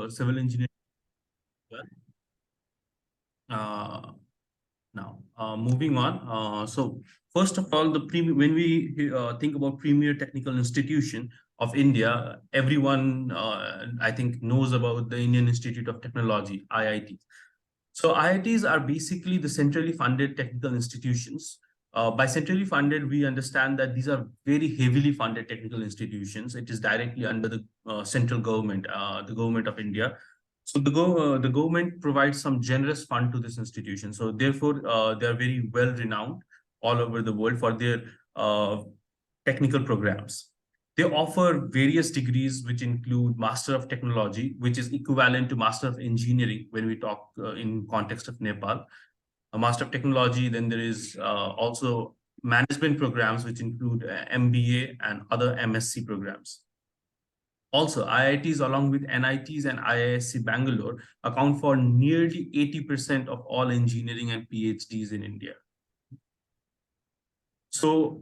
civil engineering. Uh, moving on. So first of all, when we think about premier technical institution of India, everyone I think knows about the Indian Institute of Technology, IIT. So IITs are basically the centrally funded technical institutions. By centrally funded, we understand that these are very heavily funded technical institutions. It is directly under the central government, the government of India. So the government provides some generous fund to this institution. So therefore, they are very well renowned all over the world for their uh, technical programs. They offer various degrees, which include Master of Technology, which is equivalent to Master of Engineering when we talk in context of Nepal. A Master of Technology, then there is also management programs, which include MBA and other MSc programs. Also, IITs along with NITs and IISc Bangalore account for nearly 80% of all engineering and PhDs in India. So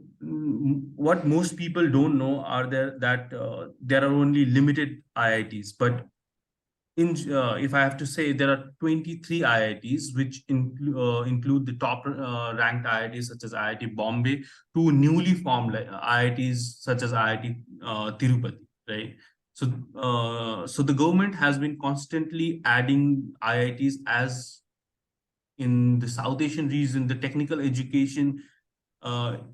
what most people don't know are there are only limited IITs, but if I have to say, there are 23 IITs, which include the top ranked IITs such as IIT Bombay, to newly formed IITs such as IIT Tirupati, right? So the government has been constantly adding IITs, as in the South Asian region, the technical education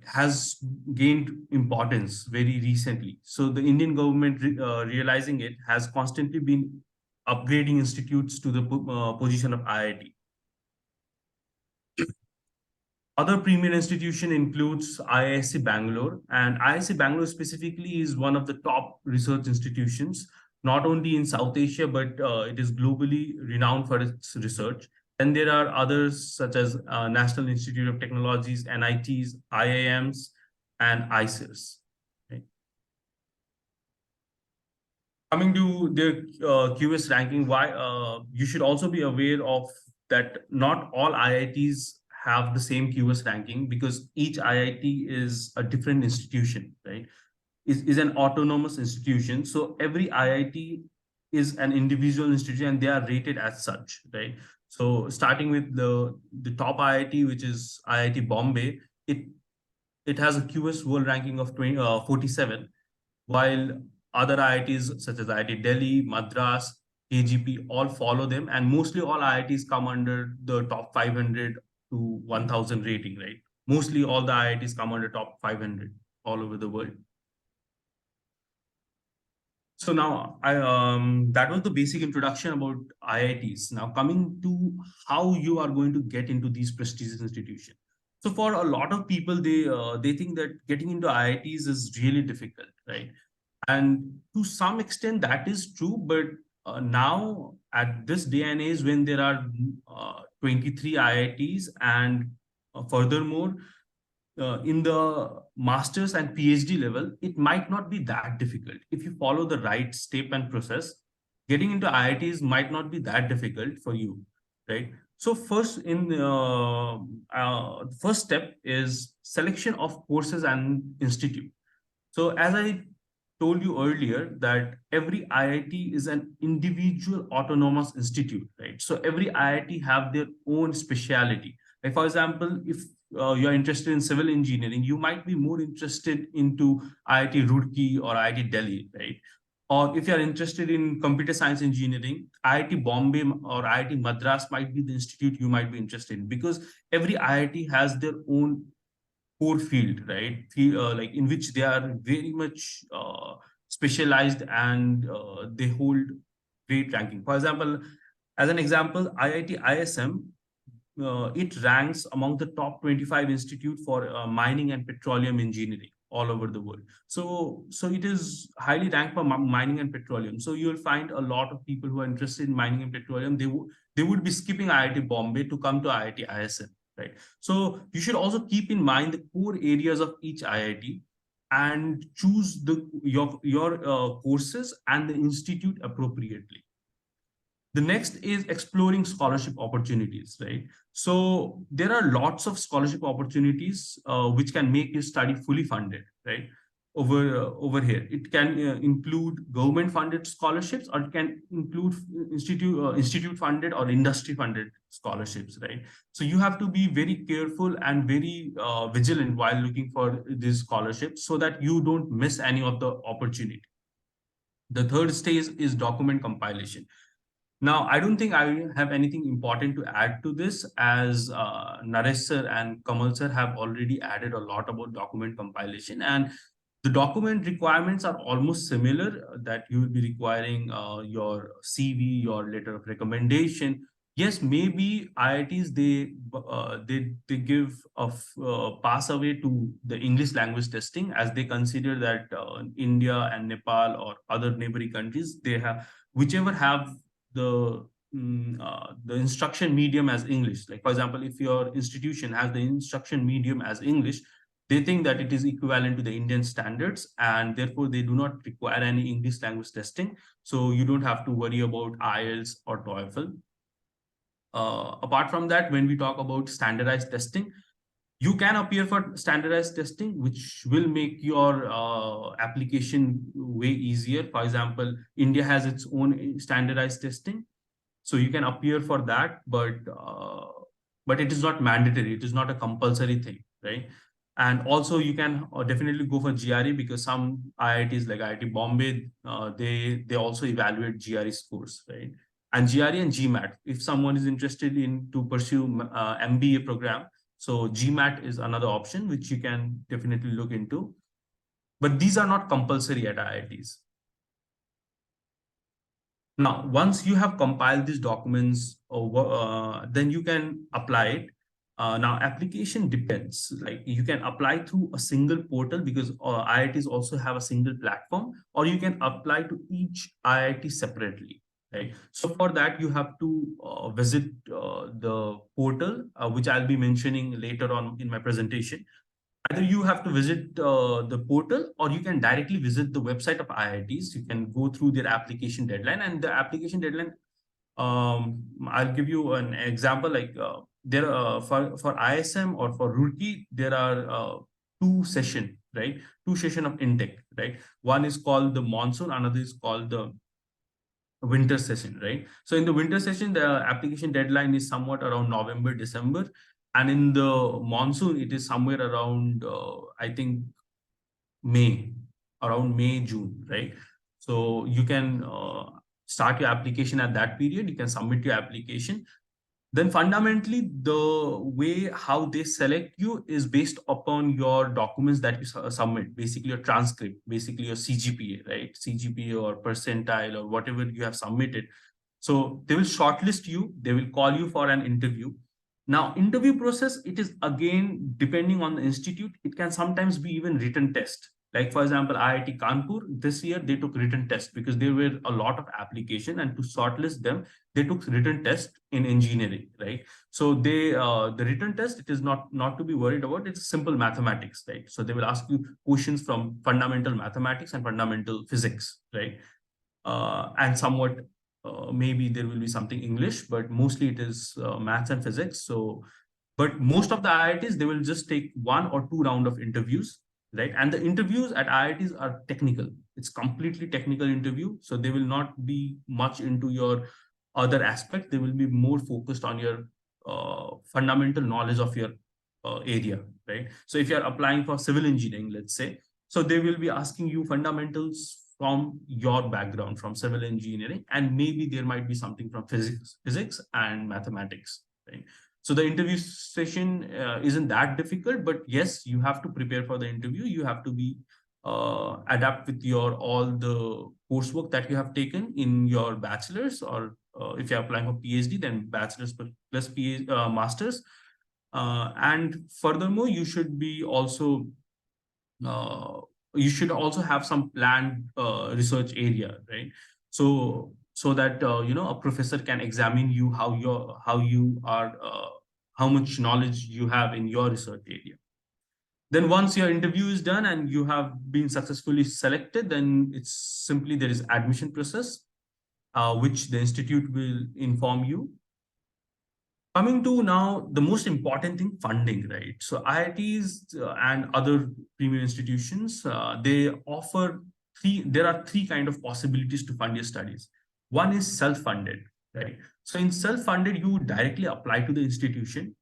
has gained importance very recently. So the Indian government, realizing it, has constantly been upgrading institutes to the position of IIT. Other premier institution includes IISc Bangalore, and IISc Bangalore specifically is one of the top research institutions, not only in South Asia, but it is globally renowned for its research. And there are others such as National Institute of Technologies, NITs, IIMs, and ICERs. Right? Coming to the QS ranking, why you should also be aware of that not all IITs have the same QS ranking, because each IIT is a different institution, right? Is an autonomous institution. So every IIT is an individual institution and they are rated as such, right? So starting with the top IIT, which is IIT Bombay, it has a QS world ranking of 47, while other IITs such as IIT Delhi, Madras, KGP all follow them, and mostly all IITs come under the top 500 to 1000 rating, right? Mostly all the IITs come under top 500 all over the world. So now that was the basic introduction about IITs. Now coming to how you are going to get into these prestigious institutions. So for a lot of people, they think that getting into IITs is really difficult, right? And to some extent that is true, but now at this day and age, when there are 23 IITs, and furthermore in the master's and PhD level, it might not be that difficult. If you follow the right step and process, getting into IITs might not be that difficult for you, right? So first step is selection of courses and institute. So as I told you earlier, that every IIT is an individual autonomous institute, right? So every IIT have their own speciality. Like for example, if you're interested in civil engineering, you might be more interested into IIT Roorkee or IIT Delhi, right? Or if you're interested in computer science engineering, IIT Bombay or IIT Madras might be the institute you might be interested in, because every IIT has their own core field, right? Like in which they are very much specialized, and they hold great ranking. For example, as an example, IIT ISM, it ranks among the top 25 institute for mining and petroleum engineering all over the world. So it is highly ranked for mining and petroleum. So you'll find a lot of people who are interested in mining and petroleum, they would be skipping IIT Bombay to come to IIT ISM, right? So you should also keep in mind the core areas of each IIT, and choose your courses and the institute appropriately. The next is exploring scholarship opportunities, right? So there are lots of scholarship opportunities which can make you study fully funded, right? over here. It can include government funded scholarships, or it can include institute funded or industry funded scholarships, right? So you have to be very careful and very vigilant while looking for these scholarships so that you don't miss any of the opportunity. The third stage is document compilation. Now, I don't think I have anything important to add to this, as Naresh sir and Kamal sir have already added a lot about document compilation, and the document requirements are almost similar, that you will be requiring your CV, your letter of recommendation. Yes, maybe IITs, they give a pass away to the English language testing, as they consider that India and Nepal or other neighboring countries, they have whichever have the instruction medium as English. Like, for example, if your institution has the instruction medium as English, they think that it is equivalent to the Indian standards, and therefore they do not require any English language testing. So you don't have to worry about IELTS or TOEFL. Apart from that, when we talk about standardized testing, you can appear for standardized testing, which will make your application way easier. For example, India has its own standardized testing, so you can appear for that, but it is not mandatory. It is not a compulsory thing, right? And also you can definitely go for GRE, because some IITs like IIT Bombay, they also evaluate GRE scores, right? And GRE and GMAT, if someone is interested in to pursue MBA program, so GMAT is another option which you can definitely look into. But these are not compulsory at IITs. Now, once you have compiled these documents, then you can apply it. Now, application depends. Like, you can apply through a single portal, because IITs also have a single platform, or you can apply to each IIT separately, right? So for that, you have to visit the portal, which I'll be mentioning later on in my presentation. Either you have to visit the portal, or you can directly visit the website of IITs. You can go through their application deadline, and the application deadline, I'll give you an example. Like there for ISM or for Roorkee, there are two session, right? Two session of intake, right? One is called the monsoon, another is called the winter session, right? So in the winter session, the application deadline is somewhat around November, December, and in the monsoon, it is somewhere around I think May, around May, June, right? So you can start your application at that period. You can submit your application. Then fundamentally, the way how they select you is based upon your documents that you submit, basically your transcript, basically your CGPA, right? CGPA or percentile or whatever you have submitted. So they will shortlist you, they will call you for an interview. Now, interview process, it is again depending on the institute. It can sometimes be even written test. Like, for example, IIT Kanpur, this year they took written test because there were a lot of application, and to shortlist them, they took written test in engineering, right? So they the written test, it is not to be worried about. It's simple mathematics, right? So they will ask you questions from fundamental mathematics and fundamental physics, right? And somewhat maybe there will be something English, but mostly it is maths and physics. So, but most of the IITs, they will just take 1 or 2 rounds of interviews, right? And the interviews at IITs are technical. It's completely technical interview. So they will not be much into your other aspect. They will be more focused on your fundamental knowledge of your area, right? So if you're applying for civil engineering, let's say, so they will be asking you fundamentals from your background, from civil engineering, and maybe there might be something from physics and mathematics, right? So the interview session isn't that difficult, but yes, you have to prepare for the interview. You have to be adapt with your all the coursework that you have taken in your bachelor's, or if you're applying for PhD, then bachelor's plus PhD, master's. And furthermore, you should also have some planned research area, right? So that a professor can examine you, how you are how much knowledge you have in your research area. Then once your interview is done and you have been successfully selected, then it's simply there is admission process, which the institute will inform you. Coming to now the most important thing, funding, right? So IITs and other premier institutions, they offer there are three kind of possibilities to fund your studies. One is self-funded, right? So in self-funded, you directly apply to the institution,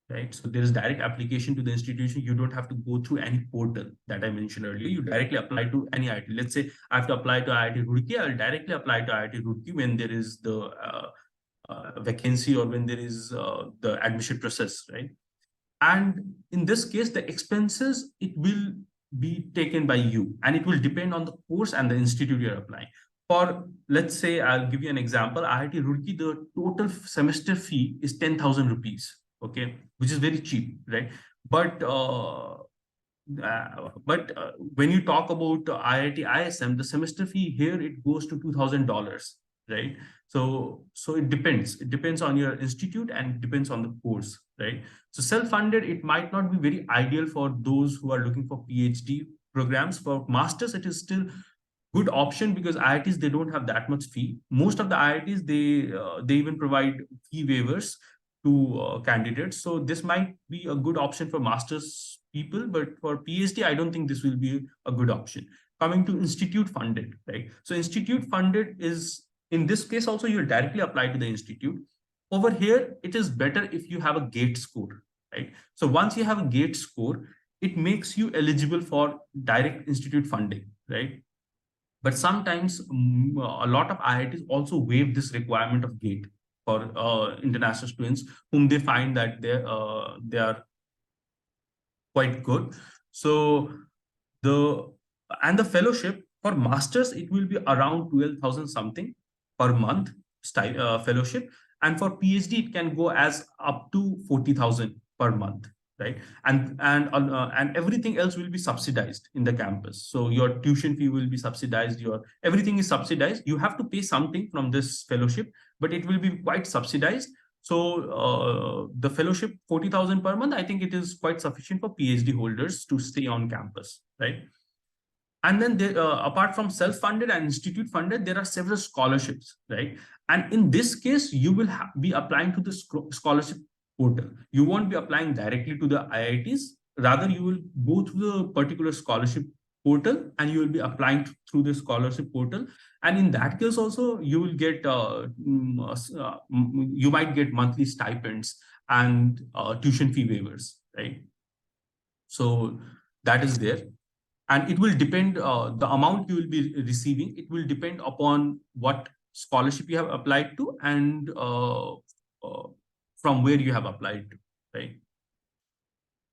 right? So there is direct application to the institution. You don't have to go through any portal that I mentioned earlier. You directly apply to any IIT. Let's say I have to apply to IIT Roorkee. I'll directly apply to IIT Roorkee when there is the vacancy or when there is the admission process, right? And in this case, the expenses, it will be taken by you, and it will depend on the course and the institute you're applying. For, let's say, I'll give you an example, IIT Roorkee, the total semester fee is 10,000 rupees, okay, which is very cheap, right? But when you talk about IIT ISM, the semester fee here, it goes to $2,000, right? So it depends on your institute and it depends on the course, right? So self-funded, it might not be very ideal for those who are looking for PhD programs. For masters, it is still good option because IITs, they don't have that much fee. Most of the IITs, they even provide fee waivers to candidates. So this might be a good option for masters people, but for PhD, I don't think this will be a good option. Coming to institute funded, right? So institute funded is, in this case also, you directly apply to the institute. Over here, it is better if you have a GATE score, right? So once you have a GATE score, it makes you eligible for direct institute funding, right? But sometimes a lot of IITs also waive this requirement of GATE for international students whom they find that they are quite good. So the fellowship for masters, it will be around 12,000 something per month fellowship, and for PhD it can go as up to 40,000 per month, right? And everything else will be subsidized in the campus. So your tuition fee will be subsidized, your everything is subsidized. You have to pay something from this fellowship, but it will be quite subsidized. So the fellowship 40,000 per month, I think it is quite sufficient for PhD holders to stay on campus, right? And then apart from self-funded and institute funded, there are several scholarships, right? And in this case, you will be applying to the scholarship portal. You won't be applying directly to the IITs. Rather, you will go to the particular scholarship portal and you will be applying through the scholarship portal. And in that case also, you will get, you might get monthly stipends and tuition fee waivers, right? So that is there. And it will depend, the amount you will be receiving, it will depend upon what scholarship you have applied to and from where you have applied to, right?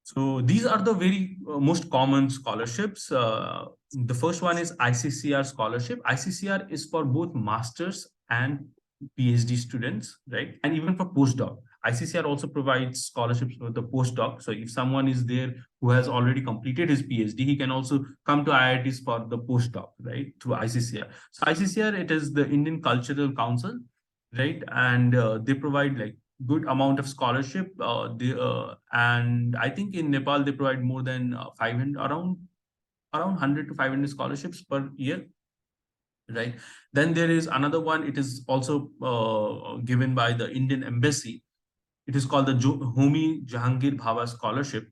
So these are the very most common scholarships. The first one is ICCR scholarship. ICCR is for both masters and PhD students, right? And even for postdoc. ICCR also provides scholarships for the postdoc. So if someone is there who has already completed his PhD, he can also come to IITs for the postdoc, right? Through ICCR. So ICCR, it is the Indian Cultural Council, right? And they provide like good amount of scholarship. And I think in Nepal, they provide more than 500, around 100 to 500 scholarships per year, right? Then there is another one. It is also given by the Indian Embassy. It is called the Homi Jahangir Bhabha Scholarship.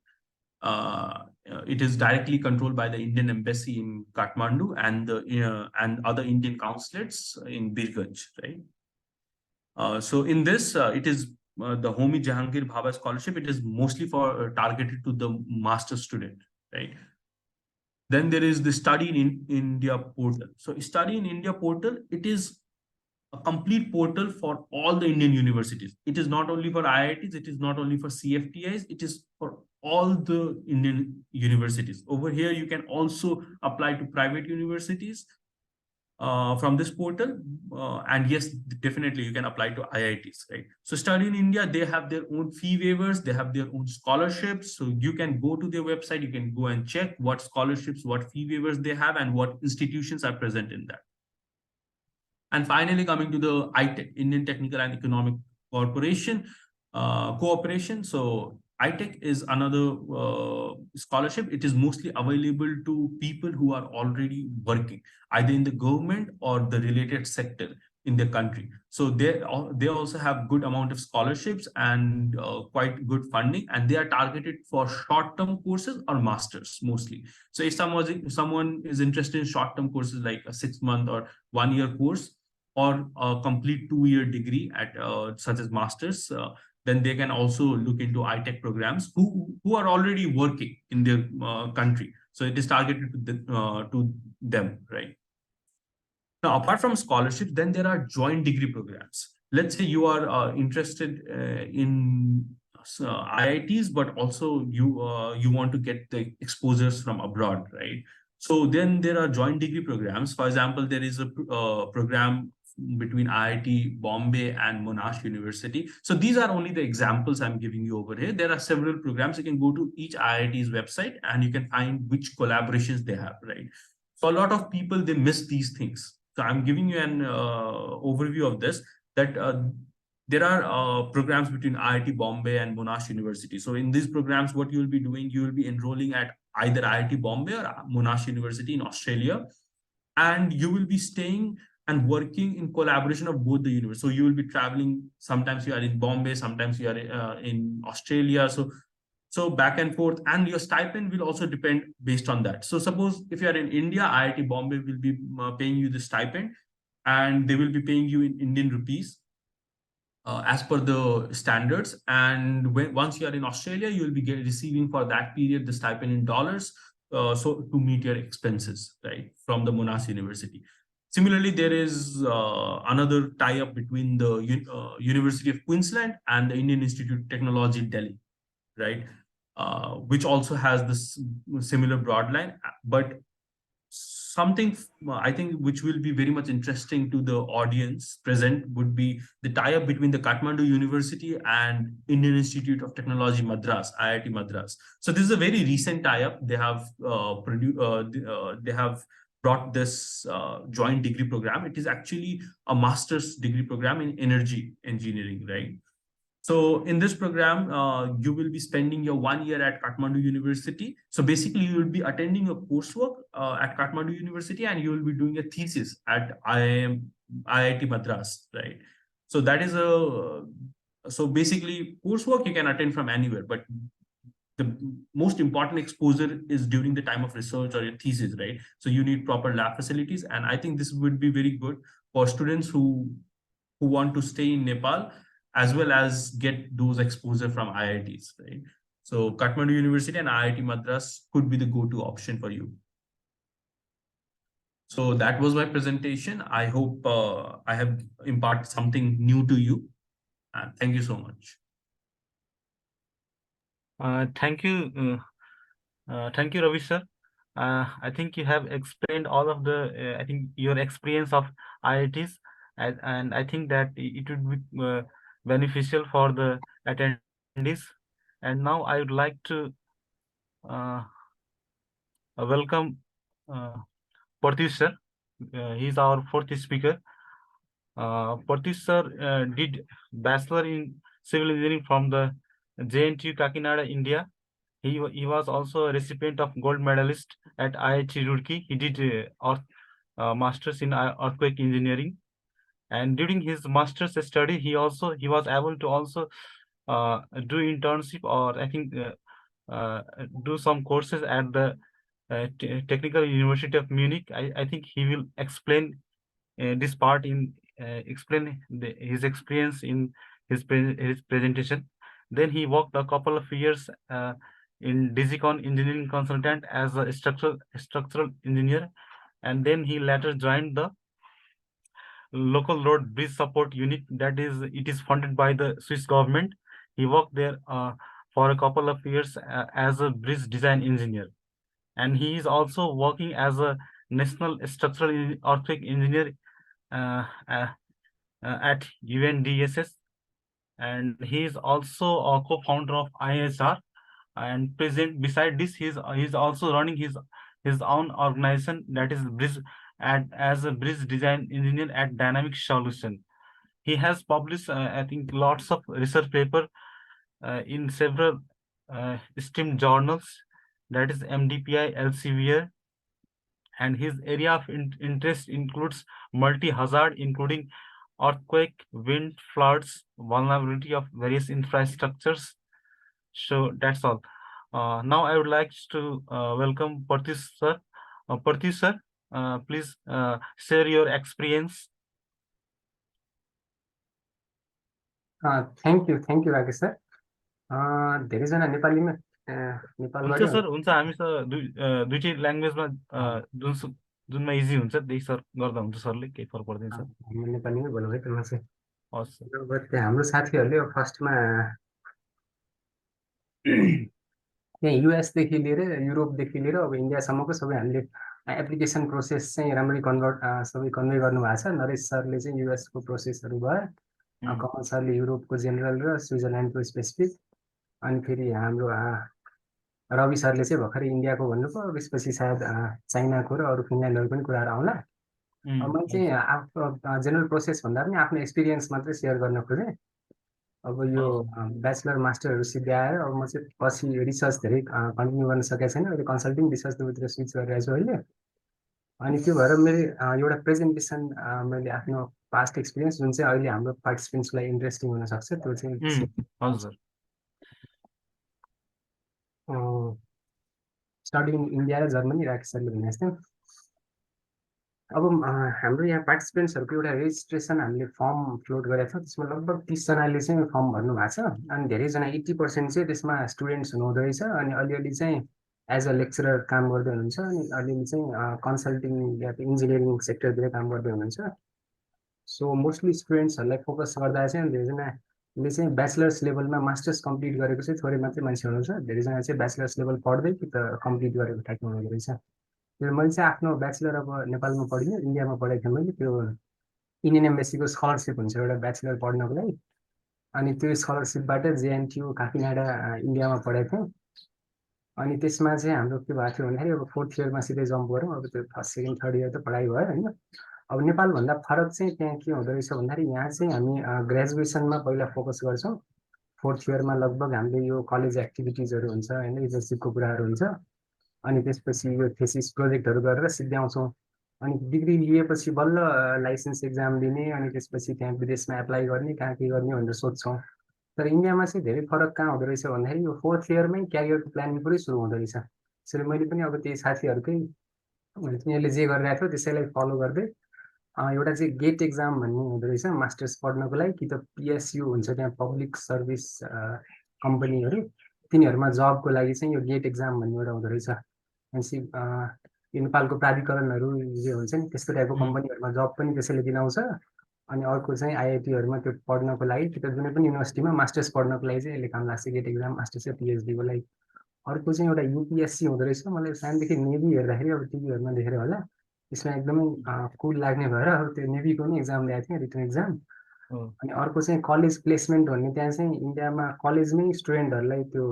It is directly controlled by the Indian Embassy in Kathmandu and the and other Indian consulates in Birganj, right? So in this, it is the Homi Jahangir Bhabha Scholarship. It is mostly for targeted to the master student, right? Then there is the Study in India portal. So Study in India portal, it is a complete portal for all the Indian universities. It is not only for IITs, it is not only for CFTIs, it is for all the Indian universities. Over here, you can also apply to private universities from this portal. And yes, definitely you can apply to IITs, right? So Study in India, they have their own fee waivers, they have their own scholarships. So you can go to their website, you can go and check what scholarships, what fee waivers they have, and what institutions are present in that. And finally, coming to the ITEC, Indian Technical and Economic Corporation Cooperation. So ITEC is another scholarship. It is mostly available to people who are already working, either in the government or the related sector. in their country. So they also have good amount of scholarships and quite good funding, and they are targeted for short-term courses or masters mostly. So if someone is interested in short-term courses like a 6-month or 1-year course, or a complete 2-year degree at such as masters, then they can also look into iTech programs who are already working in their country. So it is targeted to them, right? Now, apart from scholarships, then there are joint degree programs. Let's say you are interested in IITs, but also you want to get the exposures from abroad, right? So then there are joint degree programs. For example, there is a program between IIT Bombay and Monash University. So these are only the examples I'm giving you over here. There are several programs. You can go to each IIT's website and you can find which collaborations they have, right? So a lot of people, they miss these things. So I'm giving you an overview of this, that there are programs between IIT Bombay and Monash University. So in these programs, what you will be doing, you will be enrolling at either IIT Bombay or Monash University in Australia, and you will be staying and working in collaboration of both the universities. So you will be traveling. Sometimes you are in Bombay, sometimes you are in Australia. So back and forth, and your stipend will also depend based on that. So suppose if you are in India, IIT Bombay will be paying you the stipend, and they will be paying you in Indian rupees as per the standards. And once you are in Australia, you will be receiving for that period the stipend in dollars, so to meet your expenses, right, from the Monash University. Similarly, there is another tie-up between the University of Queensland and the Indian Institute of Technology, Delhi, right? Which also has this similar broad line, but something I think which will be very much interesting to the audience present would be the tie-up between the Kathmandu University and Indian Institute of Technology, Madras, IIT Madras. So this is a very recent tie-up. They have they have brought this joint degree program. It is actually a master's degree program in energy engineering, right? So in this program, you will be spending your 1 year at Kathmandu University. So basically, you will be attending a coursework at Kathmandu University, and you will be doing a thesis at IIT Madras, right? So that is so basically coursework you can attend from anywhere, but the most important exposure is during the time of research or your thesis, right? So you need proper lab facilities, and I think this would be very good for students who want to stay in Nepal, as well as get those exposure from IITs, right? So Kathmandu University and IIT Madras could be the go-to option for you. So that was my presentation. I hope I have imparted something new to you. Thank you so much. Thank you, Ravi sir. I think you have explained all of the, I think your experience of IITs, and I think that it would be beneficial for the attendees. And now I would like to welcome Partheesh sir. He is our fourth speaker. Partheesh sir did Bachelor in Civil Engineering from the JNTU Kakinada, India. He was also a recipient of gold medalist at IIT Roorkee. He did masters in earthquake engineering, and during his master's study, he was able to also do internship, or I think do some courses at the Technical University of Munich. I think he will explain this part in explain his experience in his presentation. Then he worked a couple of years in Digicon Engineering Consultant as a structural engineer, and then he later joined the local road bridge support unit. That is, it is funded by the Swiss government. He worked there for a couple of years as a bridge design engineer, and he is also working as a national structural earthquake engineer at UNDSS, and he is also a co-founder of ISR. And present beside this, he's also running his own organization, that is bridge as a bridge design engineer at Dynamic Solution. He has published I think lots of research paper in several esteemed journals, that is MDPI, Elsevier, and his area of interest includes multi-hazard, including earthquake, wind, floods, vulnerability of various infrastructures. So that's all. Now I would like to welcome Partheesh sir. Partheesh sir, please share your experience. Thank you Rakesh sir धेरैजना नेपालीमा नेपालबाट हुन्छ sir, हुन्छ। हामीसँग दुईटै ल्याङ्ग्वेजमा जुनमा easy हुन्छ त्यही सर गर्दा हुन्छ। सरले केही फरक पर्दैन सर। हामी नेपालीमै बोल्नु है त म चाहिँ हस् सर। अब त्यहाँ हाम्रो साथीहरूले फर्स्टमा त्यहाँ युएसदेखि लिएर युरोपदेखि लिएर अब इन्डियासम्मको सबै हामीले एप्लिकेसन प्रोसेस चाहिँ राम्ररी सबै कन्भे गर्नुभएको छ। नरेश सरले चाहिँ युएसको प्रोसेसहरू भयो, कमल सरले युरोपको जेनरल र स्विजरल्यान्डको स्पेसिफिक, अनि फेरि हाम्रो रवि सरले चाहिँ भर्खरै इन्डियाको भन्नुभयो। त्यसपछि सायद चाइनाको र अरू फिनल्यान्डहरू पनि कुराहरू आउला। मैले चाहिँ आफ्नो जेनरल प्रोसेस भन्दा पनि आफ्नो एक्सपिरियन्स मात्रै सेयर गर्न खोजेँ। अब यो ब्याचलर मास्टरहरू सिद्ध्याएर अब म चाहिँ पछि रिसर्च धेरै कन्टिन्यू गर्न सकेको छैन। अहिले कन्सल्टिङ रिसर्चतिर स्विच गरिरहेको छु अहिले। अनि त्यो भएर मेरो एउटा प्रेजेन्टेसन मैले आफ्नो पास्ट एक्सपिरियन्स जुन चाहिँ अहिले हाम्रो पार्टिसिपेन्ट्सलाई इन्ट्रेस्टिङ हुनसक्छ त्यो चाहिँ हजुर। स्टडी इन इन्डिया र जर्मनी राकेश सरले भने जस्तै अब हाम्रो यहाँ पार्टिसिपेन्ट्सहरूको एउटा रेजिस्ट्रेसन हामीले फर्म फ्लोट गरेको छ। त्यसमा लगभग 30जनाले चाहिँ फर्म भर्नु भएको छ अनि धेरैजना 80% चाहिँ त्यसमा स्टुडेन्ट्स हुनुहुँदो रहेछ। अनि अलिअलि चाहिँ एज अ लेक्चरर काम गर्दै हुनुहुन्छ अनि अलिअलि चाहिँ कन्सल्टिङ या इन्जिनियरिङ सेक्टरतिर काम गर्दै हुनुहुन्छ। सो मोस्टली स्टुडेन्ट्सहरूलाई फोकस गर्दा चाहिँ धेरैजनाले चाहिँ ब्याचलर्स लेभलमा मास्टर्स कम्प्लिट गरेको चाहिँ थोरै मात्रै मान्छे हुनुहुन्छ। धेरैजना चाहिँ ब्याचलर्स लेभल पढ्दै कि त कम्प्लिट गरेको टाइपमा हुँदो रहेछ। त्यो मैले चाहिँ आफ्नो ब्याचलर अब नेपालमा पढिनँ, इन्डियामा पढेको थिएँ मैले। त्यो इन्डियन एम्बेसीको स्कलरसिप हुन्छ एउटा ब्याचलर पढ्नको लागि। अनि त्यो स्कलरसिपबाट जेएनटियू काकीनाडा इन्डियामा पढेको थिएँ। अनि त्यसमा चाहिँ हाम्रो के भएको थियो भन्दाखेरि अब 4th इयरमा सिधै जम्प गरौँ। अब त्यो 1st, 2nd, 3rd इयर त पढाइ भयो होइन। अब नेपालभन्दा फरक चाहिँ त्यहाँ के हुँदो रहेछ भन्दाखेरि यहाँ चाहिँ हामी ग्रेजुएसनमा पहिला फोकस गर्छौँ। 4th इयरमा लगभग हामीले यो कलेज एक्टिभिटिजहरू हुन्छ होइन, इन्टर्नसिपको कुराहरू हुन्छ। अनि त्यसपछि यो थेसिस प्रोजेक्टहरू गरेर सिद्ध्याउँछौँ। अनि डिग्री लिएपछि बल्ल लाइसेन्स एक्जाम दिने अनि त्यसपछि त्यहाँ विदेशमा एप्लाई गर्ने, कहाँ के गर्ने भनेर सोध्छौँ। तर इन्डियामा चाहिँ धेरै फरक कहाँ हुँदो रहेछ भन्दाखेरि यो 4th इयरमै क्यारियरको प्लानिङ पुरै सुरु हुँदो रहेछ। त्यसैले मैले पनि अब त्यही साथीहरूकै तिनीहरूले जे गरिरहेको थियो त्यसैलाई फलो गर्दै एउटा चाहिँ गेट एक्जाम भन्ने हुँदो रहेछ मास्टर्स पढ्नको लागि, कि त पिएसयू हुन्छ त्यहाँ पब्लिक सर्भिस कम्पनीहरू, तिनीहरूमा जबको लागि चाहिँ यो गेट एक्जाम भन्ने एउटा हुँदो रहेछ। भनेपछि यो नेपालको प्राधिकरणहरू जे हुन्छ नि त्यस्तो टाइपको कम्पनीहरूमा जब पनि त्यसैले दिलाउँछ। अनि अर्को चाहिँ आइआइटीहरूमा त्यो पढ्नको लागि कि त जुनै पनि युनिभर्सिटीमा मास्टर्स पढ्नको लागि चाहिँ यसले काम लाग्छ गेट एक्जाम मास्टर्स र पिएचडीको लागि। अर्को चाहिँ एउटा युपिएससी हुँदो रहेछ। मलाई सानोदेखि नेभी हेर्दाखेरि अब टिभीहरूमा देखेर होला त्यसमा एकदमै कुल लाग्ने भएर अब त्यो नेभीको पनि एक्जाम ल्याएको थिएँ, रिटन एक्जाम। अनि अर्को चाहिँ कलेज प्लेसमेन्ट भन्ने, त्यहाँ चाहिँ इन्डियामा कलेजमै स्टुडेन्टहरूलाई त्यो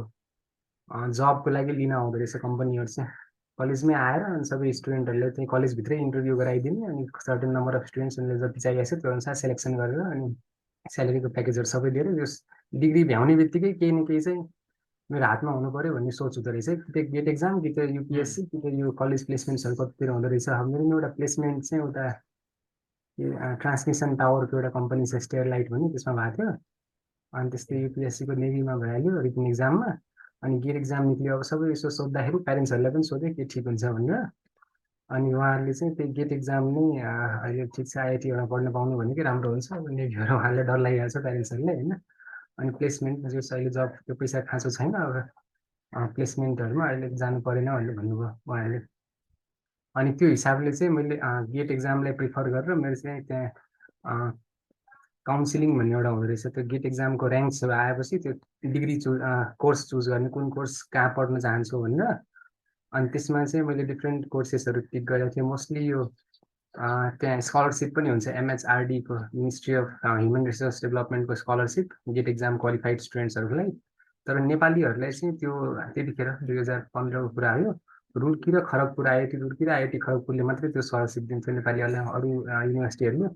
जबको लागि लिन आउँदो रहेछ कम्पनीहरू चाहिँ। कलेजमै आएर अनि सबै स्टुडेन्टहरूले चाहिँ कलेजभित्रै इन्टरभ्यू गराइदिने अनि सर्टेन नम्बर अफ स्टुडेन्ट्सहरूले जति चाहिएको छ त्यो अनुसार सेलेक्सन गरेर अनि स्यालेरीको प्याकेजहरू सबै दिएर यो डिग्री भ्याउने बित्तिकै केही न केही चाहिँ मेरो हातमा हुनु पऱ्यो भन्ने सोच हुँदो रहेछ। कि त गेट एक्जाम, कि त युपिएससी, कि त यो कलेज प्लेसमेन्ट्सहरू कतितिर हुँदो रहेछ। मेरो पनि एउटा प्लेसमेन्ट चाहिँ एउटा ट्रान्समिसन टावरको एउटा कम्पनी छ स्टेयरलाइट भन्ने, त्यसमा भएको थियो। अनि त्यस्तै युपिएससीको नेभीमा भइहाल्यो रिटन एक्जाममा। अनि गेट एक्जाम निक्ल्यो। अब सबै यसो सोद्धाखेरि प्यारेन्ट्सहरूलाई पनि सोधेँ के ठिक हुन्छ भनेर। अनि उहाँहरूले चाहिँ त्यो गेट एक्जाम नै अहिले ठिक छ आइआइटीहरूमा पढ्न पाउनु भनेकै राम्रो हुन्छ। अब नेभीहरू उहाँहरूले डर लागिहाल्छ प्यारेन्ट्सहरूले होइन। अनि प्लेसमेन्ट जस अहिले जब त्यो पैसा खाँचो छैन, अब प्लेसमेन्टहरूमा अहिले जानु परेन भनेर भन्नुभयो उहाँहरूले। अनि त्यो हिसाबले चाहिँ मैले गेट एक्जामलाई प्रिफर गरेर मेरो चाहिँ त्यहाँ काउन्सिलिङ भन्ने एउटा हुँदो रहेछ। त्यो गेट एक्जामको ऱ्याङ्क्सहरू आएपछि त्यो डिग्री कोर्स चुज गर्ने, कुन कोर्स कहाँ पढ्न चाहन्छु भनेर। अनि त्यसमा चाहिँ मैले डिफ्रेन्ट कोर्सेसहरू पिक गरेको थिएँ। मोस्टली यो त्यहाँ स्कलरसिप पनि हुन्छ एमएचआरडीको, मिनिस्ट्री अफ ह्युमन रिसोर्स डेभलपमेन्टको स्कलरसिप गेट एक्जाम क्वालिफाइड स्टुडेन्ट्सहरूको लागि। तर नेपालीहरूलाई चाहिँ त्यो त्यतिखेर 2015को कुरा हो। रुड्की र खडगपुर आइआइटी रुड्की र आइआइटी खडगपुरले मात्रै त्यो स्कलरसिप दिन्थ्यो नेपालीहरूलाई। अरू युनिभर्सिटीहरूले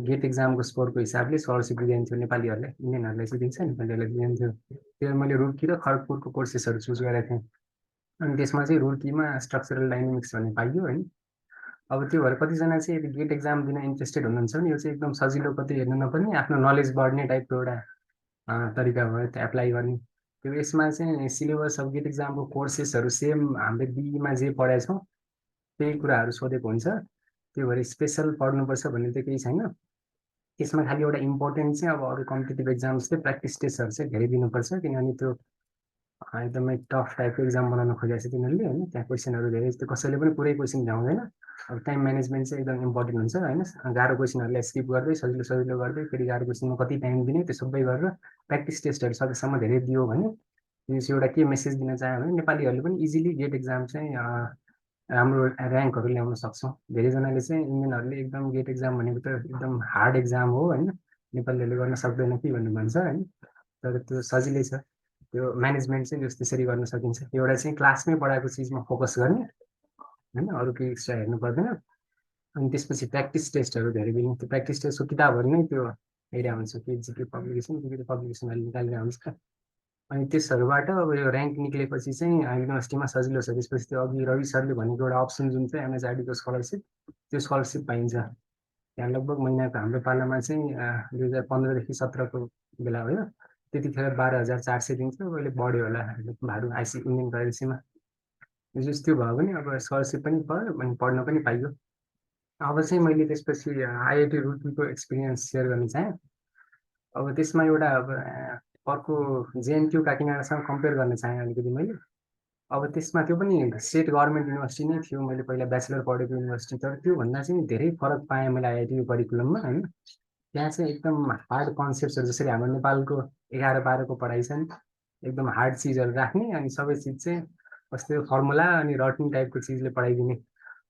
गेट एक्जामको स्कोरको हिसाबले स्कलरसिप दिइन्थ्यो नेपालीहरूलाई, इन्डियनहरूलाई चाहिँ दिन्छ, नेपालीहरूलाई दिइन्थ्यो। त्यो मैले रुड्की र खडगपुरको कोर्सेसहरू चुज गरेको थिएँ। अनि त्यसमा चाहिँ रुड्कीमा स्ट्रक्चरल डाइनामिक्स भन्ने पाइयो होइन। अब त्यो भएर कतिजना चाहिँ यदि गेट एक्जाम दिन इन्ट्रेस्टेड हुनुहुन्छ भने यो चाहिँ एकदम सजिलो, कतै हेर्नु नपर्ने, आफ्नो नलेज बढ्ने टाइपको एउटा तरिका भयो त्यो एप्लाई गर्ने। त्यो यसमा चाहिँ सिलेबस अब गेट एक्जामको कोर्सेसहरू सेम हामीले बीमा जे पढाएछौँ त्यही कुराहरू सोधेको हुन्छ। त्यो भएर स्पेसल पढ्नुपर्छ भन्ने चाहिँ केही छैन। त्यसमा खालि एउटा इम्पोर्टेन्ट चाहिँ अब अरू कम्पिटेटिभ एक्जाम्स चाहिँ प्र्याक्टिस टेस्टहरू चाहिँ धेरै दिनुपर्छ, किनभने त्यो एकदमै टफ टाइपको एक्जाम बनाउन खोजेको छ तिनीहरूले होइन। त्यहाँ क्वेसनहरू धेरै, त्यो कसैले पनि पुरै क्वेसन भ्याउँदैन। अब टाइम म्यानेजमेन्ट चाहिँ एकदम इम्पोर्टेन्ट हुन्छ होइन। गाह्रो क्वेसनहरूलाई स्किप गर्दै सजिलो सजिलो गर्दै फेरि गाह्रो क्वेसनमा कति टाइम दिने त्यो सबै गरेर प्र्याक्टिस टेस्टहरू सकेसम्म धेरै दियो भने यो चाहिँ एउटा के मेसेज दिन चाह्यो भने नेपालीहरूले पनि इजिली गेट एक्जाम चाहिँ राम्रो ऱ्याङ्कहरू ल्याउन सक्छौँ। धेरैजनाले चाहिँ इन्डियनहरूले एकदम गेट एक्जाम भनेको त एकदम हार्ड एक्जाम हो होइन, नेपालीहरूले गर्न सक्दैन कि भन्ने भन्छ होइन। तर त्यो सजिलै छ, त्यो म्यानेजमेन्ट चाहिँ जस त्यसरी गर्न सकिन्छ। एउटा चाहिँ क्लासमै पढाएको चिजमा फोकस गर्ने होइन, अरू केही एक्स्ट्रा हेर्नु पर्दैन। अनि त्यसपछि प्र्याक्टिस टेस्टहरू धेरै दिने। त्यो प्र्याक्टिस टेस्टको किताबहरू नै त्यो हेरिरहेको हुन्छ कि जिके पब्लिकेसनहरूले निकालेर हुन्छ। अनि त्यसहरूबाट अब यो ऱ्याङ्क निक्लेपछि चाहिँ युनिभर्सिटीमा सजिलो छ। त्यसपछि त्यो अघि रवि सरले भनेको एउटा अप्सन जुन चाहिँ एमएचआरडीको स्कलरसिप, त्यो स्कलरसिप पाइन्छ। त्यहाँ लगभग महिनाको हाम्रो पालामा चाहिँ 2015देखि 17को बेला हो, त्यतिखेर 12,400 दिन्थ्यो। अहिले बढ्यो होला भाडु आइसी इन्डियन करेन्सीमा। जस त्यो भयो भने अब स्कलरसिप पनि पायो अनि पढ्न पनि पाइयो। अब चाहिँ मैले त्यसपछि आइआइटी रुड्कीको एक्सपिरियन्स सेयर गर्न चाहेँ। अब त्यसमा एउटा अब अर्को जेएनक्यू काकीनाडासँग कम्पेयर गर्न चाहेँ अलिकति मैले। अब त्यसमा त्यो पनि स्टेट गभर्मेन्ट युनिभर्सिटी नै थियो, मैले पहिला ब्याचलर पढेको युनिभर्सिटी। तर त्योभन्दा चाहिँ धेरै फरक पाएँ मैले आइआइटीको करिकुलममा होइन। त्यहाँ चाहिँ एकदम हार्ड कन्सेप्ट्सहरू, जसरी हाम्रो नेपालको 11-12को पढाइ छ नि, एकदम हार्ड चिजहरू राख्ने अनि सबै चिज चाहिँ कस्तो फर्मुला अनि रट्ने टाइपको चिजले पढाइदिने।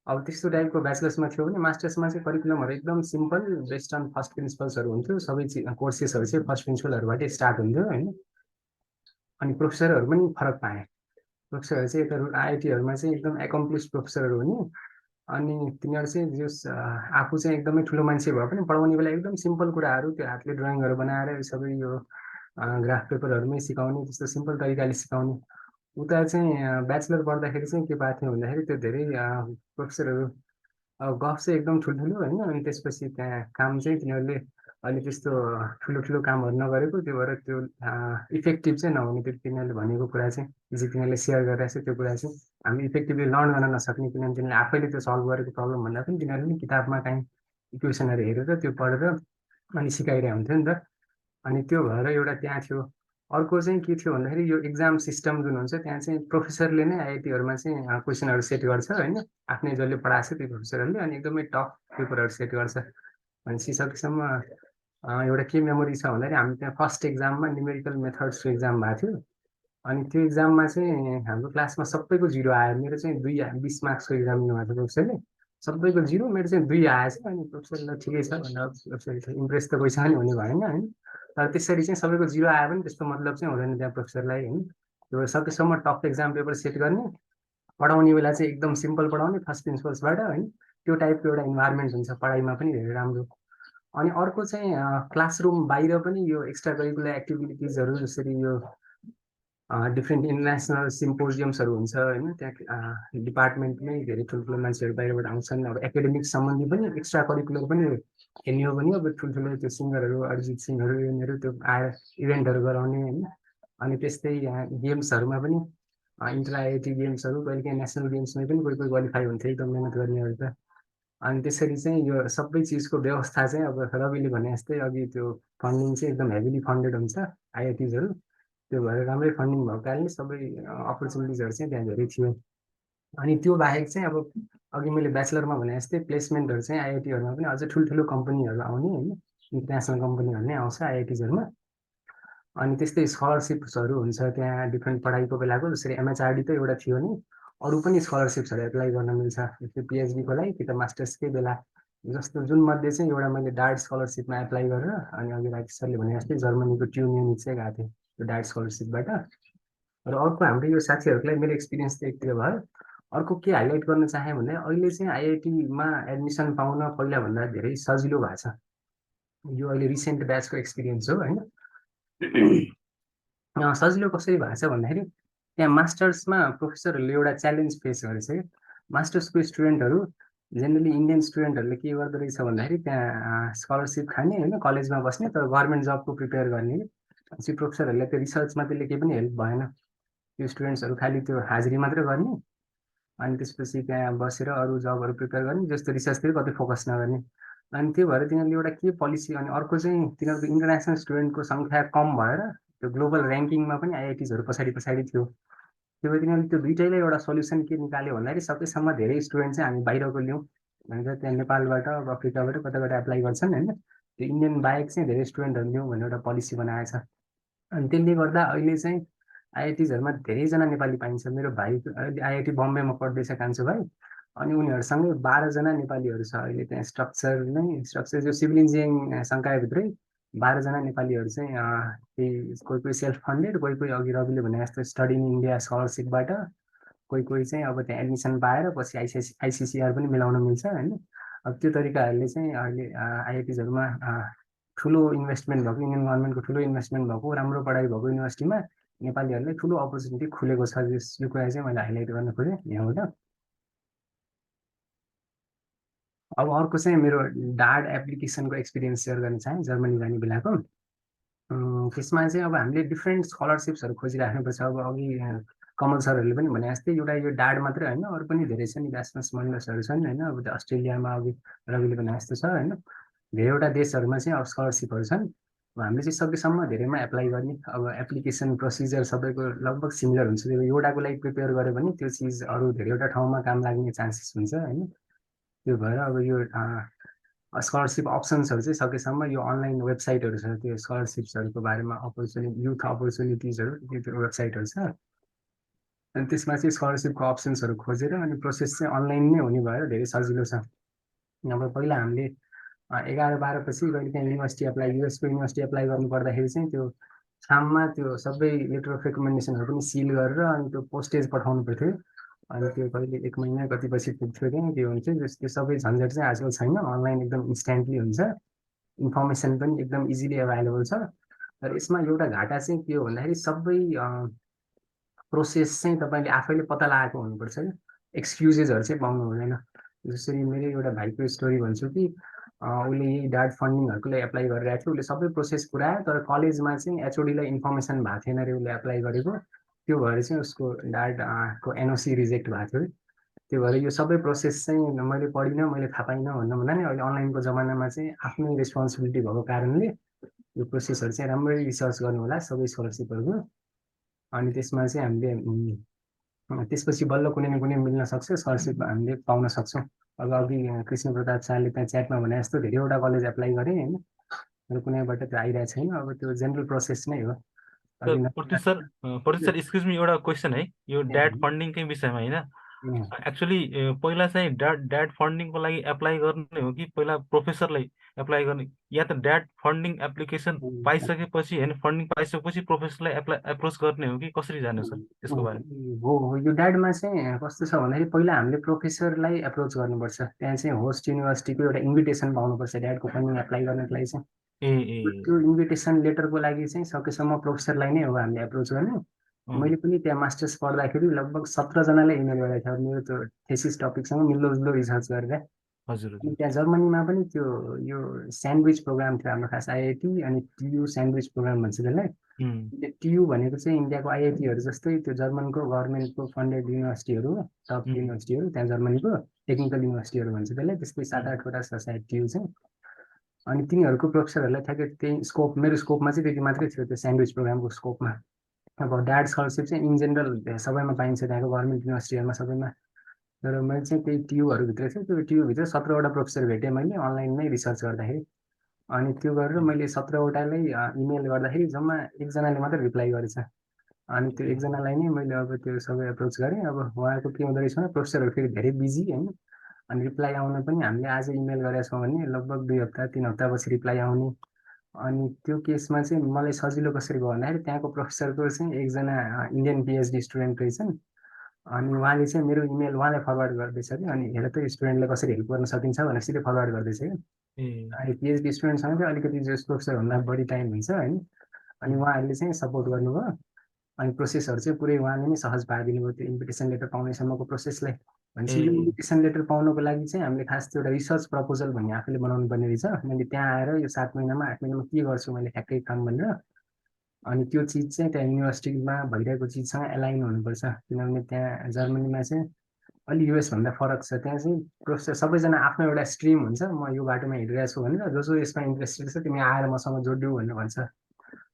अब त्यस्तो टाइपको ब्याचलर्समा थियो भने मास्टर्समा चाहिँ करिकुलमहरू एकदम सिम्पल, बेस्ड अन फर्स्ट प्रिन्सिपल्सहरू हुन्थ्यो। सबै चिज कोर्सेसहरू चाहिँ फर्स्ट प्रिन्सिपलहरूबाटै स्टार्ट हुन्थ्यो होइन। अनि प्रोफेसरहरू पनि फरक पाएँ। प्रोफेसरहरू चाहिँ यता आइआइटीहरूमा चाहिँ एकदम एकम्प्लिस प्रोफेसरहरू हुने, अनि तिनीहरू चाहिँ जस आफू चाहिँ एकदमै ठुलो मान्छे भए पनि पढाउने बेला एकदम सिम्पल कुराहरू, त्यो हातले ड्रइङहरू बनाएर सबै यो ग्राफ पेपरहरूमै सिकाउने, त्यस्तो सिम्पल तरिकाले सिकाउने। उता चाहिँ ब्याचलर पढ्दाखेरि चाहिँ के भएको थियो भन्दाखेरि त्यो धेरै प्रोफेसरहरू गफ चाहिँ एकदम ठुल्ठुलो होइन। अनि त्यसपछि त्यहाँ काम चाहिँ तिनीहरूले अहिले त्यस्तो ठुलो ठुलो कामहरू नगरेको, त्यो भएर त्यो इफेक्टिभ चाहिँ नहुने। त्यो तिनीहरूले भनेको कुरा चाहिँ जे तिनीहरूले सेयर गरिरहेको छ त्यो कुरा चाहिँ हामी इफेक्टिभली लर्न गर्न नसक्ने, किनभने तिनीहरूले आफैले त्यो सल्भ गरेको प्रब्लम भन्दा पनि तिनीहरूले पनि किताबमा काहीँ इक्वेसनहरू हेरेर त्यो पढेर अनि सिकाइरहेको हुन्थ्यो नि त। अनि त्यो भएर एउटा त्यहाँ थियो। अर्को चाहिँ के थियो भन्दाखेरि यो एक्जाम सिस्टम जुन हुन्छ त्यहाँ चाहिँ प्रोफेसरले नै आइआइटीहरूमा चाहिँ क्वेसनहरू सेट गर्छ होइन, आफ्नै जसले पढाएको छ त्यो प्रोफेसरहरूले, अनि एकदमै टफ पेपरहरू सेट गर्छ। भनेपछि सकेसम्म एउटा के मेमोरी छ भन्दाखेरि हामी त्यहाँ फर्स्ट एक्जाममा न्युमेरिकल मेथड्सको एक्जाम भएको थियो। अनि त्यो एक्जाममा चाहिँ हाम्रो क्लासमा सबैको 0 आयो। मेरो चाहिँ 2 20 मार्क्सको एक्जाम दिनुभएको थियो प्रोफेसरले, सबैको 0, मेरो चाहिँ 2 आएछ। अनि प्रोफेसरले ठिकै छ भनेर प्रोफेसरले इम्प्रेस त पैसा नि हुने भएन होइन। तर त्यसरी चाहिँ सबैको 0 आयो भने त्यस्तो मतलब चाहिँ हुँदैन त्यहाँ प्रोफेसरलाई होइन। त्यो सकेसम्म टफ एक्जाम पेपर सेट गर्ने, पढाउने बेला चाहिँ एकदम सिम्पल पढाउने फर्स्ट प्रिन्सिपल्सबाट होइन। त्यो टाइपको एउटा इन्भाइरोमेन्ट हुन्छ, पढाइमा पनि धेरै राम्रो। अनि अर्को चाहिँ क्लासरुम बाहिर पनि यो एक्स्ट्रा करिकुलर एक्टिभिटिजहरू, जसरी यो डिफ्रेन्ट इन्टरनेसनल सिम्पोजियम्सहरू हुन्छ होइन। त्यहाँ डिपार्टमेन्टमै धेरै ठुल्ठुलो मान्छेहरू बाहिरबाट आउँछन्। अब एकाडेमिक सम्बन्धी पनि एक्स्ट्रा करिकुलर पनि हेर्ने हो भने अब ठुल्ठुलो त्यो सिङ्गरहरू, अरिजित सिंहहरू यिनीहरू त्यो आएर इभेन्टहरू गराउने होइन। अनि त्यस्तै गेम्सहरूमा पनि इन्टर आइआइटी गेम्सहरू, कहिले काहीँ नेसनल गेम्समै पनि कोही कोही क्वालिफाई हुन्थ्यो एकदम मिहिनेत गर्नेहरू त। अनि त्यसरी चाहिँ यो सबै चिजको व्यवस्था चाहिँ अब रविले भने जस्तै अघि त्यो फन्डिङ चाहिँ एकदम हेभिली फन्डेड हुन्छ आइआइटिजहरू। त्यो भएर राम्रै फन्डिङ भएको कारणले सबै अपर्च्युनिटिजहरू चाहिँ त्यहाँ धेरै थियो। अनि त्यो बाहेक चाहिँ अब अघि मैले ब्याचलरमा भने जस्तै प्लेसमेन्टहरू चाहिँ आइआइटीहरूमा पनि अझै ठुल्ठुलो कम्पनीहरू आउने होइन, इन्टरनेसनल कम्पनीहरू नै आउँछ आइआइटिजहरूमा। अनि त्यस्तै स्कलरसिप्सहरू हुन्छ त्यहाँ डिफ्रेन्ट पढाइको बेलाको, जसरी एमएचआरडी त एउटा थियो नि, अरू पनि स्कलरसिप्सहरू एप्लाई गर्न मिल्छ, जस्तै पिएचडीको लागि कि त मास्टर्सकै बेला। जस्तो जुन मध्ये चाहिँ एउटा मैले डार्ट स्कलरसिपमा एप्लाई गरेर, अनि अघि राकेश सरले भने जस्तै जर्मनीको ट्युन युनिट चाहिँ गएको थिएँ त्यो डार्ट स्कलरसिपबाट। र अर्को हाम्रो यो साथीहरूको लागि मेरो एक्सपिरियन्स चाहिँ यति भयो। अर्को के हाइलाइट गर्न चाहेँ भने अहिले चाहिँ आइआइटीमा एडमिसन पाउन पहिलाभन्दा धेरै सजिलो भएको छ। यो अहिले रिसेन्ट ब्याचको एक्सपिरियन्स हो होइन। सजिलो कसरी भएको छ भन्दाखेरि त्यहाँ मास्टर्समा प्रोफेसरहरूले एउटा च्यालेन्ज फेस गरेछ कि मास्टर्सको स्टुडेन्टहरू जेनरली इन्डियन स्टुडेन्टहरूले के गर्दो रहेछ भन्दाखेरि त्यहाँ स्कलरसिप खाने होइन कलेजमा बस्ने तर गभर्मेन्ट जबको प्रिपेयर गर्ने कि प्रोफेसरहरूले त्यो रिसर्चमा त्यसले केही पनि हेल्प भएन त्यो स्टुडेन्ट्सहरू खालि त्यो हाजिरी मात्रै गर्ने अनि त्यसपछि त्यहाँ बसेर अरू जबहरू प्रिपेयर गर्ने जस्तो रिसर्चतिर कति फोकस नगर्ने अनि त्यो भएर तिनीहरूले एउटा के पोलिसी अनि अर्को चाहिँ तिनीहरूको इन्टरनेसनल स्टुडेन्टको सङ्ख्या कम भएर त्यो ग्लोबल ऱ्याङ्किङमा पनि आइआइटिजहरू पछाडि पछाडि थियो त्यो भएर तिनीहरूले त्यो दुइटैलाई एउटा सल्युसन के निकाल्यो भन्दाखेरि सकेसम्म धेरै स्टुडेन्ट चाहिँ हामी बाहिरको लियौँ भनेर त्यहाँ नेपालबाट अब अफ्रिकाबाट कताबाट एप्लाई गर्छन् होइन त्यो इन्डियन बाहेक चाहिँ धेरै स्टुडेन्टहरू लियौँ भनेर एउटा पोलिसी बनाएको छ अनि त्यसले गर्दा अहिले चाहिँ आइआइटिजहरूमा धेरैजना नेपाली पाइन्छ मेरो भाइ अहिले आइआइटी बम्बेमा पढ्दैछ कान्छो भाइ अनि उनीहरूसँगै 12जना नेपालीहरू छ अहिले त्यहाँ स्ट्रक्चर जो सिभिल इन्जिनियरिङ संकायभित्रै 12जना नेपालीहरू चाहिँ त्यही कोही कोही सेल्फ फन्डेड कोही कोही अघि रविले भने जस्तो स्टडी इन इन्डिया स्कलरसिपबाट कोही कोही चाहिँ अब त्यहाँ एडमिसन पाएर पछि आइसिसिआर पनि मिलाउन मिल्छ होइन अब त्यो तरिकाहरूले चाहिँ अहिले आइआइटिजहरूमा ठुलो इन्भेस्टमेन्ट भएको इन्डियन गभर्मेन्टको ठुलो इन्भेस्टमेन्ट भएको राम्रो पढाइ भएको युनिभर्सिटीमा नेपालीहरूलाई ठुलो अपर्च्युनिटी खुलेको छ यो कुरा चाहिँ मैले हाइलाइट गर्न खोजेँ यहाँबाट अब अर्को चाहिँ मेरो डाड एप्लिकेसनको एक्सपिरियन्स सेयर गर्न चाहेँ जर्मनी जाने बेलाको त्यसमा चाहिँ अब हामीले डिफ्रेन्ट स्कलरसिप्सहरू खोजिराख्नुपर्छ अब अघि कमल सरहरूले पनि भने जस्तै एउटा यो डाड मात्रै होइन अरू पनि धेरै छन् इरास्मस मन्डसहरू छन् होइन अब त्यो अस्ट्रेलियामा अघि रविले भने जस्तो छ होइन धेरैवटा देशहरूमा चाहिँ अब स्कलरसिपहरू छन् अब हामीले चाहिँ सकेसम्म धेरैमा एप्लाई गर्ने अब एप्लिकेसन प्रोसिजर सबैको लगभग सिमिलर हुन्छ त्यो एउटाको लागि प्रिपेयर गऱ्यो भने त्यो चिज अरू धेरैवटा ठाउँमा काम लाग्ने चान्सेस हुन्छ होइन त्यो भएर अब यो स्कलरसिप अप्सन्सहरू चाहिँ सकेसम्म यो अनलाइन वेबसाइटहरू छ त्यो स्कलरसिप्सहरूको बारेमा अपर्च्युनिटी युथ अपर्च्युनिटिजहरू त्यो वेबसाइटहरू छ अनि त्यसमा चाहिँ स्कलरसिपको अप्सन्सहरू खोजेर अनि प्रोसेस चाहिँ अनलाइन नै हुने भएर धेरै सजिलो छ अब पहिला हामीले 11-12 पछि कहिले त्यहाँ युनिभर्सिटी एप्लाई युएसको युनिभर्सिटी एप्लाई गर्नु पर्दाखेरि चाहिँ त्यो खाममा त्यो सबै लेटर अफ रेकमेन्डेसनहरू पनि सिल गरेर अनि त्यो पोस्टेज पठाउनु पर्थ्यो अनि त्यो कहिले 1 महिना कति पछि पुग्थ्यो त्यहाँ त्यो हुन्छ त्यो सबै झन्झट चाहिँ आजकल छैन अनलाइन एकदम इन्स्ट्यान्टली हुन्छ इन्फर्मेसन पनि एकदम इजिली एभाइलेबल छ तर यसमा एउटा घाटा चाहिँ के हो भन्दाखेरि सबै प्रोसेस चाहिँ तपाईँले आफैले पत्ता लगाएको हुनुपर्छ कि एक्सक्युजेसहरू चाहिँ पाउनु हुँदैन जसरी मेरो एउटा भाइको स्टोरी भन्छु कि उसले यही डाड फन्डिङहरूको लागि एप्लाई गरिरहेको थियो उसले सबै प्रोसेस पुऱ्यायो तर कलेजमा चाहिँ एचओडीलाई इन्फर्मेसन भएको थिएन अरे उसले एप्लाई गरेको त्यो भएर चाहिँ उसको डाडको एनओसी रिजेक्ट भएको थियो त्यो भएर यो सबै प्रोसेस चाहिँ मैले पढिनँ मैले थाहा पाइनँ भन्दा नि अहिले अनलाइनको जमानामा चाहिँ आफ्नै रेस्पोन्सिबिलिटी भएको कारणले यो प्रोसेसहरू चाहिँ राम्ररी रिसर्च गर्नु होला सबै स्कलरसिपहरूको अनि त्यसमा चाहिँ हामीले त्यसपछि बल्ल कुनै न कुनै मिल्न सक्छ स्कलरसिप हामीले पाउन सक्छौँ अब अघि कृष्ण प्रताप शाहले त्यहाँ च्याटमा भने जस्तो धेरैवटा कलेज एप्लाई गरेँ होइन तर कुनैबाट त्यो आइरहेको छैन अब त्यो जेनरल प्रोसेस नै हो प्रतीश सर एक्सक्युज मी एउटा क्वेसन है यो ड्याड फन्डिङकै विषयमा होइन एक्चुअली पहिला चाहिँ ड्याड फन्डिङको लागि एप्लाई गर्ने हो कि पहिला प्रोफेसरलाई एप्लाई गर्ने या त ड्याड फन्डिङ एप्लिकेसन पाइसकेपछि होइन फन्डिङ पाइसकेपछि प्रोफेसरलाई एप्रोच गर्ने हो कि कसरी जाने सर त्यसको बारेमा हो यो ड्याडमा चाहिँ कस्तो छ भन्दाखेरि पहिला हामीले प्रोफेसरलाई एप्रोच गर्नुपर्छ त्यहाँ चाहिँ होस्ट युनिभर्सिटीको एउटा इन्भिटेसन पाउनुपर्छ ड्याडको फन्डिङ एप्लाई गर्नको लागि चाहिँ त्यो इन्भिटेसन लेटरको लागि चाहिँ सकेसम्म प्रोफेसरलाई नै हो हामीले एप्रोच गर्ने मैले पनि त्यहाँ मास्टर्स पढ्दाखेरि लगभग 17जनालाई इमेल गरेको थियो मेरो त्यो थेसिस टपिकसँग मिल्दो जुल्दो रिसर्च गरेर हजुर अनि त्यहाँ जर्मनीमा पनि त्यो यो स्यान्डविच प्रोग्राम थियो हाम्रो खास आइआइटी अनि टियु स्यान्डविच प्रोग्राम भन्छ त्यसलाई टियु भनेको चाहिँ इन्डियाको आइआइटीहरू जस्तै त्यो जर्मनको गभर्मेन्टको फन्डेड युनिभर्सिटीहरू टप युनिभर्सिटीहरू त्यहाँ जर्मनीको टेक्निकल युनिभर्सिटीहरू भन्छ त्यसलाई त्यस्तै 7-8वटा छ सायद टियु चाहिँ अनि तिनीहरूको प्रोफेसरहरूलाई ठ्याक्कै त्यही स्कोप मेरो स्कोपमा चाहिँ त्यति मात्रै थियो त्यो स्यान्डविच प्रोग्रामको स्कोपमा अब ड्याड स्कलरसिप चाहिँ इन जेनरल सबैमा पाइन्छ त्यहाँको गभर्मेन्ट युनिभर्सिटीहरूमा सबैमा तर मैले चाहिँ त्यही टियुहरूभित्र थियो त्यो टियुभित्र 17वटा प्रोफेसर भेटेँ मैले अनलाइनमै रिसर्च गर्दाखेरि अनि त्यो गरेर मैले 17वटालाई इमेल गर्दाखेरि जम्मा 1जनाले मात्रै रिप्लाई गरेछ अनि त्यो 1जनालाई नै मैले अब त्यो सबै एप्रोच गरेँ अब उहाँको के हुँदो रहेछ भने प्रोफेसरहरू फेरि धेरै बिजी होइन अनि रिप्लाई आउन पनि हामीले आज इमेल गरेका छौँ भने लगभग 2 हप्ता 3 हप्तापछि रिप्लाई आउने अनि त्यो केसमा चाहिँ मलाई सजिलो कसरी भयो भन्दाखेरि त्यहाँको प्रोफेसरको चाहिँ एकजना इन्डियन पिएचडी स्टुडेन्ट रहेछन् अनि उहाँले चाहिँ मेरो इमेल उहाँलाई फरवर्ड गर्दैछ कि अनि हेर त स्टुडेन्टलाई कसरी हेल्प गर्न सकिन्छ भनेर सिधै फरवर्ड गर्दैछ कि अनि पिएचडी स्टुडेन्टसँग चाहिँ अलिकति जस प्रोफेसरभन्दा बढी टाइम हुन्छ होइन अनि उहाँहरूले चाहिँ सपोर्ट गर्नुभयो अनि प्रोसेसहरू चाहिँ पुरै उहाँले नै सहज पारिदिनु भयो त्यो इन्भिटेसन लेटर पाउनेसम्मको प्रोसेसलाई भनेपछि यो इन्भिटेसन लेटर पाउनको लागि चाहिँ हामीले खास त्यो एउटा रिसर्च प्रपोजल भन्ने आफूले बनाउनु पर्ने रहेछ। मैले त्यहाँ आएर यो 7 महिनामा 8 महिनामा के गर्छु मैले ठ्याक्कै काम भनेर, अनि त्यो चिज चाहिँ त्यहाँ युनिभर्सिटीमा भइरहेको चिजसँग एलाइन हुनुपर्छ। किनभने त्यहाँ जर्मनीमा चाहिँ अलि युएस भन्दा फरक छ। त्यहाँ चाहिँ प्रोफेसर सबैजना आफ्नो एउटा स्ट्रिम हुन्छ, म यो बाटोमा हिँडिरहेको छु भनेर जो जो यसमा इन्ट्रेस्टेड छ तिमी आएर मसँग जोडिदेऊ भनेर भन्छ।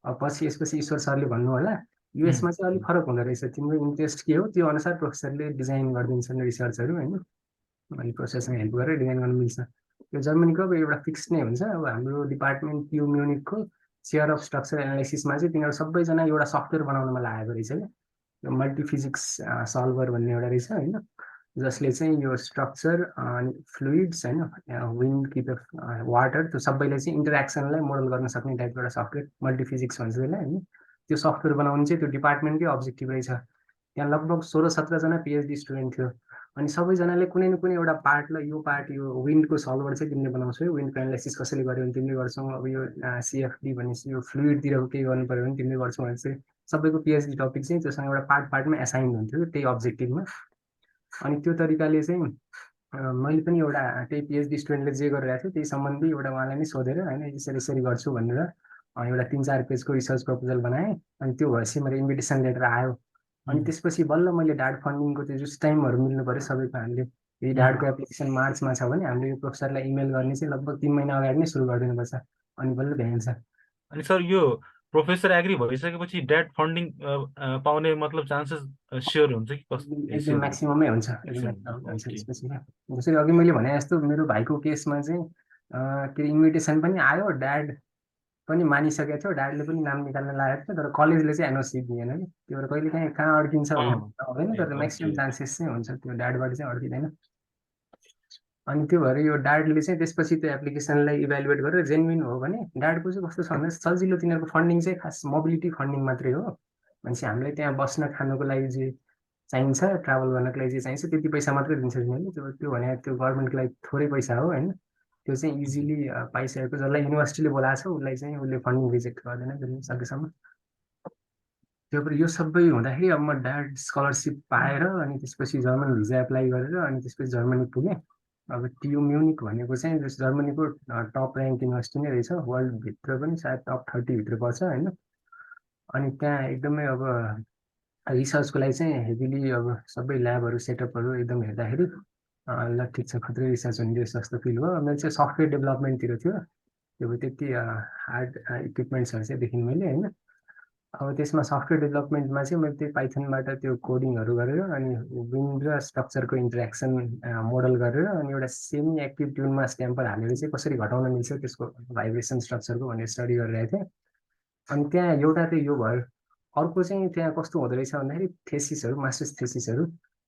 अब पछि यसपछि ईश्वर सरले भन्नु होला, युएसमा चाहिँ अलिक फरक हुँदो रहेछ, तिम्रो इन्ट्रेस्ट के हो त्यो अनुसार प्रोफेसरले डिजाइन गरिदिन्छन् रिसर्चहरू होइन, अनि प्रोफेसरसँग हेल्प गरेर डिजाइन गर्नु मिल्छ। यो जर्मनीको अब एउटा फिक्स नै हुन्छ। अब हाम्रो डिपार्टमेन्ट TU म्युनिकको चेयर अफ स्ट्रक्चर एनालाइसिसमा चाहिँ तिनीहरू सबैजना एउटा सफ्टवेयर बनाउनमा लागेको रहेछ क्या, यो मल्टिफिजिक्स सल्भर भन्ने एउटा रहेछ होइन, जसले चाहिँ यो स्ट्रक्चर अनि फ्लुइड्स होइन विन्ड कि त वाटर त्यो सबैले चाहिँ इन्टरेक्सनलाई मोडल गर्न सक्ने टाइपको एउटा सफ्टवेयर मल्टिफिजिक्स भन्छ त्यसलाई होइन। त्यो सफ्टवेयर बनाउनु चाहिँ त्यो डिपार्टमेन्टकै अब्जेक्टिभ रहेछ। त्यहाँ लगभग 16-17 जना PhD स्टुडेन्ट थियो, अनि सबैजनाले कुनै न कुनै एउटा पार्टलाई यो पार्ट यो विन्डको सल्भर चाहिँ तिमीले बनाउँछौ, विन्डको एनालाइसिस कसैले गर्यो भने तिमीले गर्छौ, अब यो CFD भनेपछि यो फ्लुइडतिर केही गर्नु पऱ्यो भने तिमीले गर्छौ भने चाहिँ सबैको PhD टपिक चाहिँ त्योसँग एउटा पार्टमा एसाइन हुन्थ्यो त्यही अब्जेक्टिभमा। अनि त्यो तरिकाले चाहिँ मैले पनि एउटा त्यही PhD स्टुडेन्टले जे गरिरहेको थियो त्यही सम्बन्धी एउटा उहाँलाई नै सोधेर होइन यसरी यसरी गर्छु भनेर एउटा 3-4 पेजको रिसर्च प्रपोजल बनाएँ। अनि त्यो भएपछि मेरो इन्भिटेसन लेटर आयो। अनि त्यसपछि बल्ल मैले डाड फन्डिङको त्यो जुन टाइमहरू मिल्नु पऱ्यो सबैको, हामीले यदि डाडको एप्लिकेसन मार्चमा छ भने हामीले यो प्रोफेसरलाई इमेल गर्ने चाहिँ लगभग 3 महिना अगाडि नै सुरु गरिदिनुपर्छ, अनि बल्ल भ्याइन्छ। अनि सर यो प्रोफेसर एग्री भइसकेपछि डेट फन्डिङ पाउने मतलब चान्सेस स्योर हुन्छ कि एकदम म्याक्सिममै हुन्छ, एकदम हुन्छ त्यसपछि। जसरी अघि मैले भने जस्तो मेरो भाइको केसमा चाहिँ के अरे इन्भिटेसन पनि आयो, ड्याड पनि मानिसकेको थियो, ड्याडले पनि नाम निकाल्न लागेको थियो, तर कलेजले चाहिँ एनओसी दिएन कि, त्यो भएर कहिले काहीँ कहाँ अड्किन्छ हुँदैन, तर म्याक्सिमम चान्सेस चाहिँ हुन्छ त्यो ड्याडबाट चाहिँ अड्किँदैन। अनि त्यो भएर यो ड्याडले चाहिँ त्यसपछि त्यो एप्लिकेसनलाई इभ्यालुएट गरेर जेन्युन हो भने ड्याडको चाहिँ कस्तो छ भन्दा सजिलो, तिनीहरूको फन्डिङ चाहिँ खास मोबिलिटी फन्डिङ मात्रै हो। भनेपछि हामीलाई त्यहाँ बस्न खानको लागि जे चाहिन्छ, ट्राभल गर्नको लागि जे चाहिन्छ त्यति पैसा मात्रै दिन्छ तिनीहरूले। त्यो भने त्यो गभर्मेन्टको लागि थोरै पैसा हो होइन, त्यो चाहिँ इजिली पाइसकेको, जसलाई युनिभर्सिटीले बोलाएको छ उसलाई चाहिँ उसले फन्डिङ रिजेक्ट गर्दैन सकेसम्म। त्यो यो सबै हुँदाखेरि अब म ड्याड स्कलरसिप पाएर अनि त्यसपछि जर्मन भिजा एप्लाई गरेर अनि त्यसपछि जर्मनी पुगेँ। अब TU म्युनिक भनेको चाहिँ जर्मनीको टप ऱ्याङ्क युनिभर्सिटी नै रहेछ, वर्ल्डभित्र पनि सायद टप 30 भित्र पर्छ होइन। अनि त्यहाँ एकदमै अब रिसर्चको लागि चाहिँ हेभिली अब सबै ल्याबहरू सेटअपहरू एकदम हेर्दाखेरि ल ठिक छ खत्रै रिसर्च हुने रहेछ जस्तो फिल भयो। मेरो चाहिँ सफ्टवेयर डेभलपमेन्टतिर थियो, त्यो त्यति हार्ड इक्विपमेन्ट्सहरू चाहिँ देखेँ मैले होइन। अब त्यसमा सफ्टवेयर डेभलपमेन्टमा चाहिँ मैले त्यही पाइथनबाट त्यो कोडिङहरू गरेर अनि विन्ड र स्ट्रक्चरको इन्टरेक्सन मोडल गरेर अनि एउटा सेमी एक्टिभ ट्युनमा स्ट्याम्पर हालेर चाहिँ कसरी घटाउन मिल्छ त्यसको भाइब्रेसन स्ट्रक्चरको भनेर स्टडी गरिरहेको थिएँ। अनि त्यहाँ एउटा चाहिँ यो भयो, अर्को चाहिँ त्यहाँ कस्तो हुँदो रहेछ भन्दाखेरि थेसिसहरू, मास्टर्स थेसिसहरू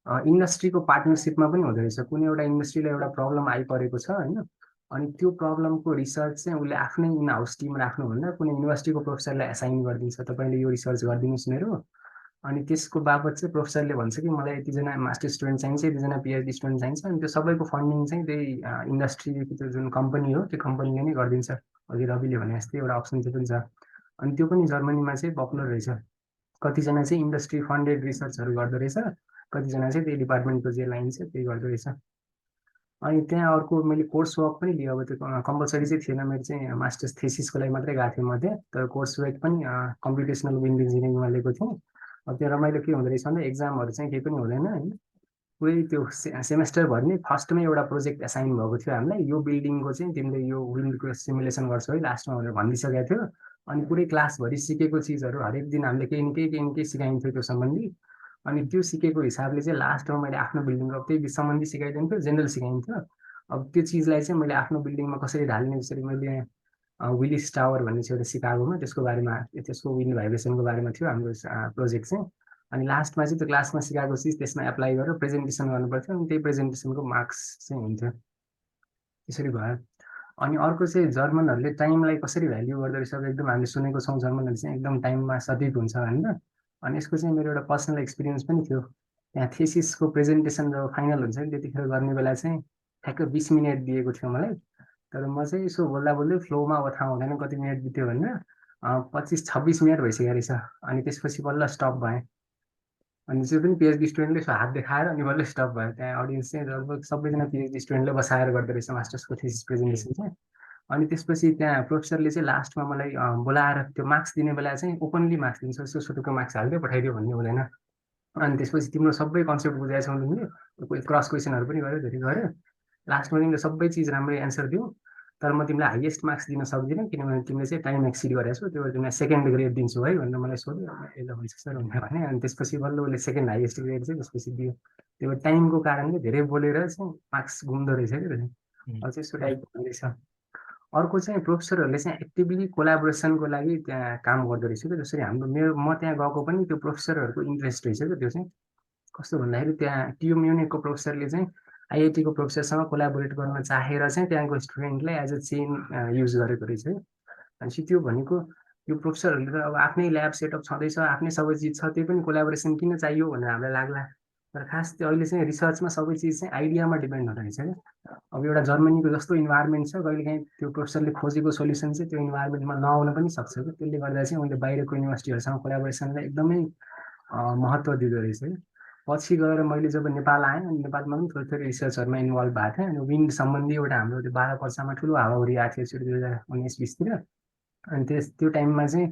इन्डस्ट्रीको पार्टनरसिपमा पनि हुँदो रहेछ। कुनै एउटा इन्डस्ट्रीलाई एउटा प्रब्लम आइपरेको छ होइन, अनि त्यो प्रब्लमको रिसर्च चाहिँ उसले आफ्नै इन हाउस टिम राख्नुभन्दा कुनै युनिभर्सिटीको प्रोफेसरलाई एसाइन गरिदिन्छ, तपाईँले यो रिसर्च गरिदिनुहोस् मेरो। अनि त्यसको बाबत चाहिँ प्रोफेसरले भन्छ कि मलाई यतिजना मास्टर स्टुडेन्ट चाहिन्छ, यतिजना PhD स्टुडेन्ट चाहिन्छ, अनि त्यो सबैको फन्डिङ चाहिँ त्यही इन्डस्ट्रीको त्यो जुन कम्पनी हो त्यो कम्पनीले नै गरिदिन्छ। अघि रविले भने जस्तै एउटा अप्सन त्यो पनि छ। अनि त्यो पनि जर्मनीमा चाहिँ पपुलर रहेछ। कतिजना चाहिँ इन्डस्ट्री फन्डेड रिसर्चहरू गर्दो रहेछ, कतिजना चाहिँ त्यही डिपार्टमेन्टको जे लाइन छ त्यही गर्दो रहेछ। अनि त्यहाँ अर्को मैले कोर्स वर्क पनि लिएँ। अब त्यो कम्पलसरी चाहिँ थिएन, मेरो चाहिँ मास्टर्स थेसिसको लागि मात्रै गएको थिएँ म त्यहाँ, तर कोर्स वर्क पनि कम्प्युटेसनल विन्ड इन्जिनियरिङमा लिएको थिएँ। अब त्यो रमाइलो के हुँदो रहेछ भन्दा एक्जामहरू चाहिँ केही पनि हुँदैन होइन, पुरै त्यो सेमेस्टरभरि नै फर्स्टमै एउटा प्रोजेक्ट एसाइन भएको थियो हामीलाई, यो बिल्डिङको चाहिँ तिमीले यो विन्डको सिमुलेसन गर्छौ है लास्टमा भनेर भनिदिइसकेको थियो। अनि पुरै क्लासभरि सिकेको चिजहरू हरेक दिन हामीले केही न केही सिकाइन्थ्यो त्यो सम्बन्धी। अनि त्यो सिकेको हिसाबले चाहिँ लास्टमा मैले आफ्नो बिल्डिङको त्यही सम्बन्धी सिकाइदिन्थ्यो, जेनरल सिकाइन्थ्यो। अब त्यो चिजलाई चाहिँ मैले आफ्नो बिल्डिङमा कसरी ढाल्ने, जसरी मैले विलिस टावर भन्ने छ एउटा सिकागोमा, त्यसको बारेमा त्यसको विन्ड भाइब्रेसनको बारेमा थियो हाम्रो प्रोजेक्ट चाहिँ। अनि लास्टमा चाहिँ त्यो क्लासमा सिकाएको चिज त्यसमा एप्लाई गरेर प्रेजेन्टेसन गर्नु पर्थ्यो, अनि त्यही प्रेजेन्टेसनको मार्क्स चाहिँ हुन्थ्यो, त्यसरी भयो। अनि अर्को चाहिँ जर्मनहरूले टाइमलाई कसरी भ्याल्यु गर्दो रहेछ, एकदम हामीले सुनेको छौँ जर्मनहरू चाहिँ एकदम टाइममा सटिक हुन्छ भनेर। अनि यसको चाहिँ मेरो एउटा पर्सनल एक्सपिरियन्स पनि थियो। त्यहाँ थेसिसको प्रेजेन्टेसन जब फाइनल हुन्छ नि त्यतिखेर गर्ने बेला चाहिँ ठ्याक्क 20 मिनट दिएको थियो मलाई, तर म चाहिँ यसो बोल्दा बोल्दै फ्लोमा अब थाहा हुँदैन कति मिनट बित्यो भनेर 25-26 मिनट भइसकेको रहेछ। अनि त्यसपछि बल्ल स्टप भएँ। अनि चाहिँ पनि पिएचडी स्टुडेन्टले हात देखाएर अनि बल्ल स्टप भयो। त्यहाँ अडियन्स चाहिँ लगभग सबैजना पिएचडी स्टुडेन्टले बसाएर गर्दो रहेछ मास्टर्सको थिसिस प्रेजेन्टेसन चाहिँ। अनि त्यसपछि त्यहाँ प्रोफेसरले चाहिँ लास्टमा मलाई बोलाएर त्यो मार्क्स दिने बेला चाहिँ ओपनली मार्क्स दिन्छ, यसो सुटुको मार्क्स हाल्दै पठाइदियो भन्ने हुँदैन। अनि त्यसपछि तिम्रो सबै कन्सेप्ट बुझाएछौ तिमीले, क्रस क्वेसनहरू पनि गऱ्यो, धेरै गऱ्यो, लास्टमा तिमीले सबै चिज राम्ररी एन्सर दियो, तर म तिमीलाई हाइएस्ट मार्क्स दिन सक्दिनँ किनभने तिमीले चाहिँ टाइम एक्सिड गरेछौ, त्यो भएर तिमीलाई सेकेन्ड ग्रेड दिन्छु है भनेर मलाई सोध्यो। ए ल हुन्छ सर भनेर भने। अनि त्यसपछि बल्ल उसले सेकेन्ड हाइएस्ट ग्रेड चाहिँ त्यसपछि दियो। त्यो भएर टाइमको कारणले धेरै बोलेर चाहिँ मार्क्स गुम्दो रहेछ क्या त्यसले। अब चाहिँ यस्तो टाइपको हुँदैछ। अर्को चाहिँ प्रोफेसरहरूले चाहिँ एक्टिभली कोलाबोरेसनको लागि त्यहाँ काम गर्दो रहेछ क्या। जसरी मेरो म त्यहाँ गएको पनि त्यो प्रोफेसरहरूको इन्ट्रेस्ट रहेछ क्या। त्यो चाहिँ कस्तो भन्दाखेरि त्यहाँ टियु म्युनिकको प्रोफेसरले चाहिँ आइआइटीको प्रोफेसरसँग कोलाबोरेट गर्न चाहेर चाहिँ त्यहाँको स्टुडेन्टलाई एज अ चेन युज गरेको रहेछ है। भनेपछि त्यो भनेको यो प्रोफेसरहरूले त अब आफ्नै ल्याब सेटअप छँदैछ, आफ्नै सबै चिज छ, त्यही पनि कोलाबोरेसन किन चाहियो भनेर हामीलाई लाग्ला। तर खास त्यो अहिले चाहिँ रिसर्चमा सबै चिज चाहिँ आइडियामा डिपेन्ड हुँदो रहेछ क्या। अब एउटा जर्मनीको जस्तो इन्भाइरोमेन्ट छ, कहिलेकाहीँ त्यो प्रोफेसरले खोजेको सोल्युसन चाहिँ त्यो इन्भाइरोमेन्टमा नआउन पनि सक्छ क्या। त्यसले गर्दा चाहिँ उनले बाहिरको युनिभर्सिटीहरूसँग कोलाबोरेसनलाई एकदमै महत्त्व दिँदो रहेछ है। पछि गएर मैले जब नेपाल आएँ अनि नेपालमा पनि थोरै थोरै रिसर्चहरूमा इन्भल्भ भएको थिएँ। अनि विन्ड सम्बन्धी एउटा हाम्रो त्यो बाह्रपर्सामा ठुलो हावाहुरी आएको थियो एकचोटि 2019-20तिर। अनि त्यो टाइममा चाहिँ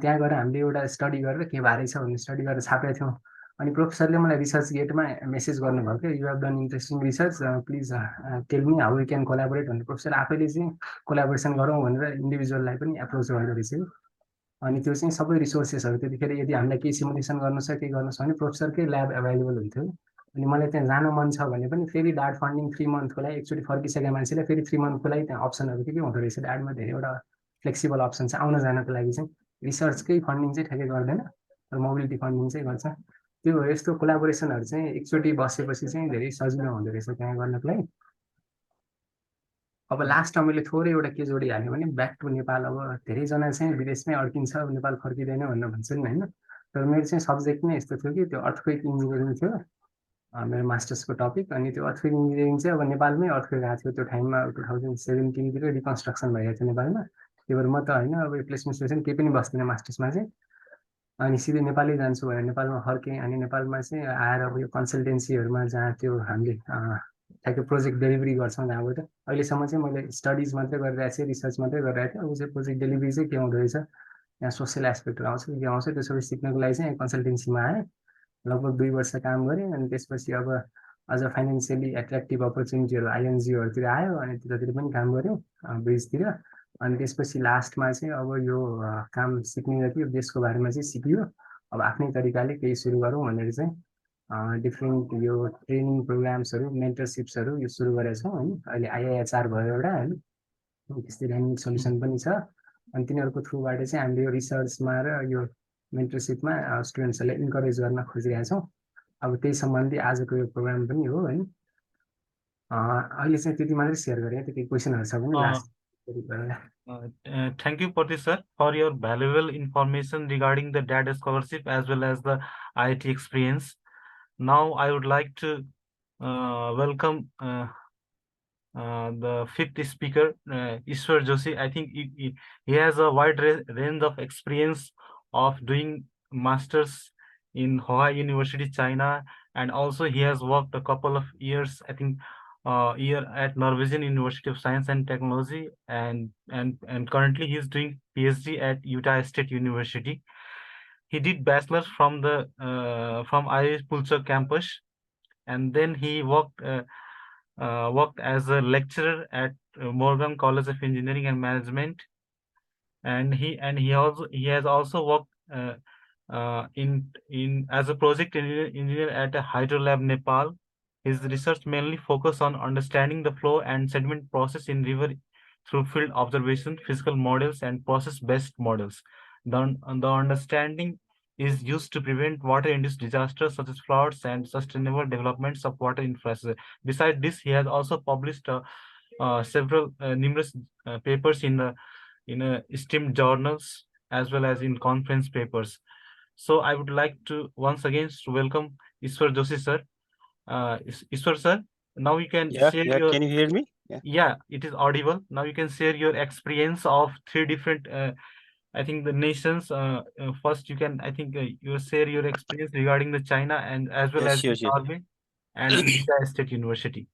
त्यहाँ गएर हामीले एउटा स्टडी गरेर के भएको रहेछ भन्ने स्टडी गरेर छापेका थियौँ। अनि प्रोफेसरले मलाई रिसर्च गेटमा मेसेज गर्नुभयो क्या, you have done interesting research, please tell me how we can collaborate भनेर प्रोफेसर आफैले चाहिँ कोलाबोरेसन गरौँ भनेर इन्डिभिजुअललाई पनि एप्रोच गर्दो रहेछ। अनि त्यो चाहिँ सबै रिसोर्सेसहरू त्यतिखेर यदि हामीलाई केही सिमुलेसन गर्नु छ, केही गर्नु छ भने प्रोफेसरकै ल्याब एभाइलेबल हुन्थ्यो। अनि मलाई त्यहाँ जान मन छ भने पनि फेरि डाट फन्डिङ 3 मन्थको लागि एकचोटि फर्किसकेका मान्छेलाई फेरि 3 मन्थको लागि त्यहाँ अप्सनहरू के हुँदो रहेछ। डाटमा धेरैवटा फ्लेक्सिबल अप्सन छ आउन जानको लागि चाहिँ। रिसर्चकै फन्डिङ चाहिँ ठ्याक्कै गर्दैन, तर मोबिलिटी फन्डिङ चाहिँ गर्छ। त्यो भएर यस्तो कोलाबोरेसनहरू चाहिँ एकचोटि बसेपछि चाहिँ धेरै सजिलो हुँदो रहेछ त्यहाँ गर्नको लागि। अब लास्टमा मैले थोरै एउटा के जोडिहालेँ भने ब्याक टु नेपाल। अब धेरैजना चाहिँ विदेशमै अड्किन्छ, नेपाल फर्किँदैन भनेर भन्छन् होइन। तर मेरो चाहिँ सब्जेक्ट नै यस्तो थियो कि त्यो अर्थक्वेक इन्जिनियरिङ थियो मेरो मास्टर्सको टपिक। अनि त्यो अर्थक्वेक इन्जिनियरिङ चाहिँ अब नेपालमै अर्थक्वेक आएको थियो त्यो टाइममा 2017तिर रिकन्स्ट्रक्सन भइरहेको थियो नेपालमा। त्यही भएर म त होइन अब प्लेसमेन्ट सेसन केही पनि बस्दिनँ मास्टर्समा चाहिँ। अनि सिधै नेपालै जान्छु भनेर नेपालमा फर्केँ। अनि नेपालमा चाहिँ आएर अब यो कन्सल्टेन्सीहरूमा जहाँ त्यो हामीले ठ्याक्कै प्रोजेक्ट डेलिभरी गर्छौँ जहाँबाट। अहिलेसम्म चाहिँ मैले स्टडिज मात्रै गरिरहेको थिएँ, रिसर्च मात्रै गरिरहेको थिएँ। अब चाहिँ प्रोजेक्ट डेलिभरी चाहिँ के हुँदो रहेछ, यहाँ सोसियल एस्पेक्टहरू आउँछ के आउँछ, त्यो सबै सिक्नको लागि चाहिँ कन्सल्टेन्सीमा आएँ। लगभग 2 वर्ष काम गरेँ। अनि त्यसपछि अब अझ फाइनेन्सियली एट्र्याक्टिभ अपर्च्युनिटीहरू आइएनजिओहरूतिर आयो, अनि त्यतातिर पनि काम गऱ्यौँ ब्रिजतिर। अनि त्यसपछि लास्टमा चाहिँ अब यो काम सिक्ने जति देशको बारेमा चाहिँ सिकियो। अब आफ्नै तरिकाले केही सुरु गरौँ भनेर चाहिँ डिफ्रेन्ट यो ट्रेनिङ प्रोग्राम्सहरू, मेन्टरसिप्सहरू यो सुरु गरेका छौँ होइन। अहिले आइआइएचआर भयो एउटा होइन, त्यस्तै डाइनामिक सोल्युसन पनि छ। अनि तिनीहरूको थ्रुबाट चाहिँ हामीले यो रिसर्चमा र यो मेन्टरसिपमा स्टुडेन्ट्सहरूलाई इन्करेज गर्न खोजिरहेका छौँ। अब त्यही सम्बन्धी आजको यो प्रोग्राम पनि हो होइन। अहिले चाहिँ त्यति मात्रै सेयर गरेँ। त्यति क्वेसनहरू छ भने last. Thank you, Pratik sir, for your valuable information regarding the data scholarship as well as the IIT experience. Now I would like to welcome the fifth speaker, Ishwar Joshi. I think he has a wide range of experience of doing masters in Hua University, China, and also he has worked a couple of years, I think, year at Norwegian University of Science and Technology, and currently he is doing PhD at Utah State University. He did bachelor's from the from IIT Pulsar campus, and then he worked as a lecturer at Morgan College of Engineering and Management, and he has also worked in as a project engineer at a Hydrolab Nepal. His research mainly focused on understanding the flow and sediment process in river through field observation, physical models, and process-based models. The understanding is used to prevent water-induced disasters such as floods and sustainable developments of water infrastructure. Besides this, he has also published several numerous papers in esteemed journals as well as in conference papers. So I would like to once again welcome Ishwar Joshi sir. Ishwar sir, now you can share your. Can you hear me? Yeah, it is audible. Now you can share your experience of 3 different I think the nations, first you can, I think you share your experience regarding the China and as well Yeah, as sure, the sure. Norway and India State University.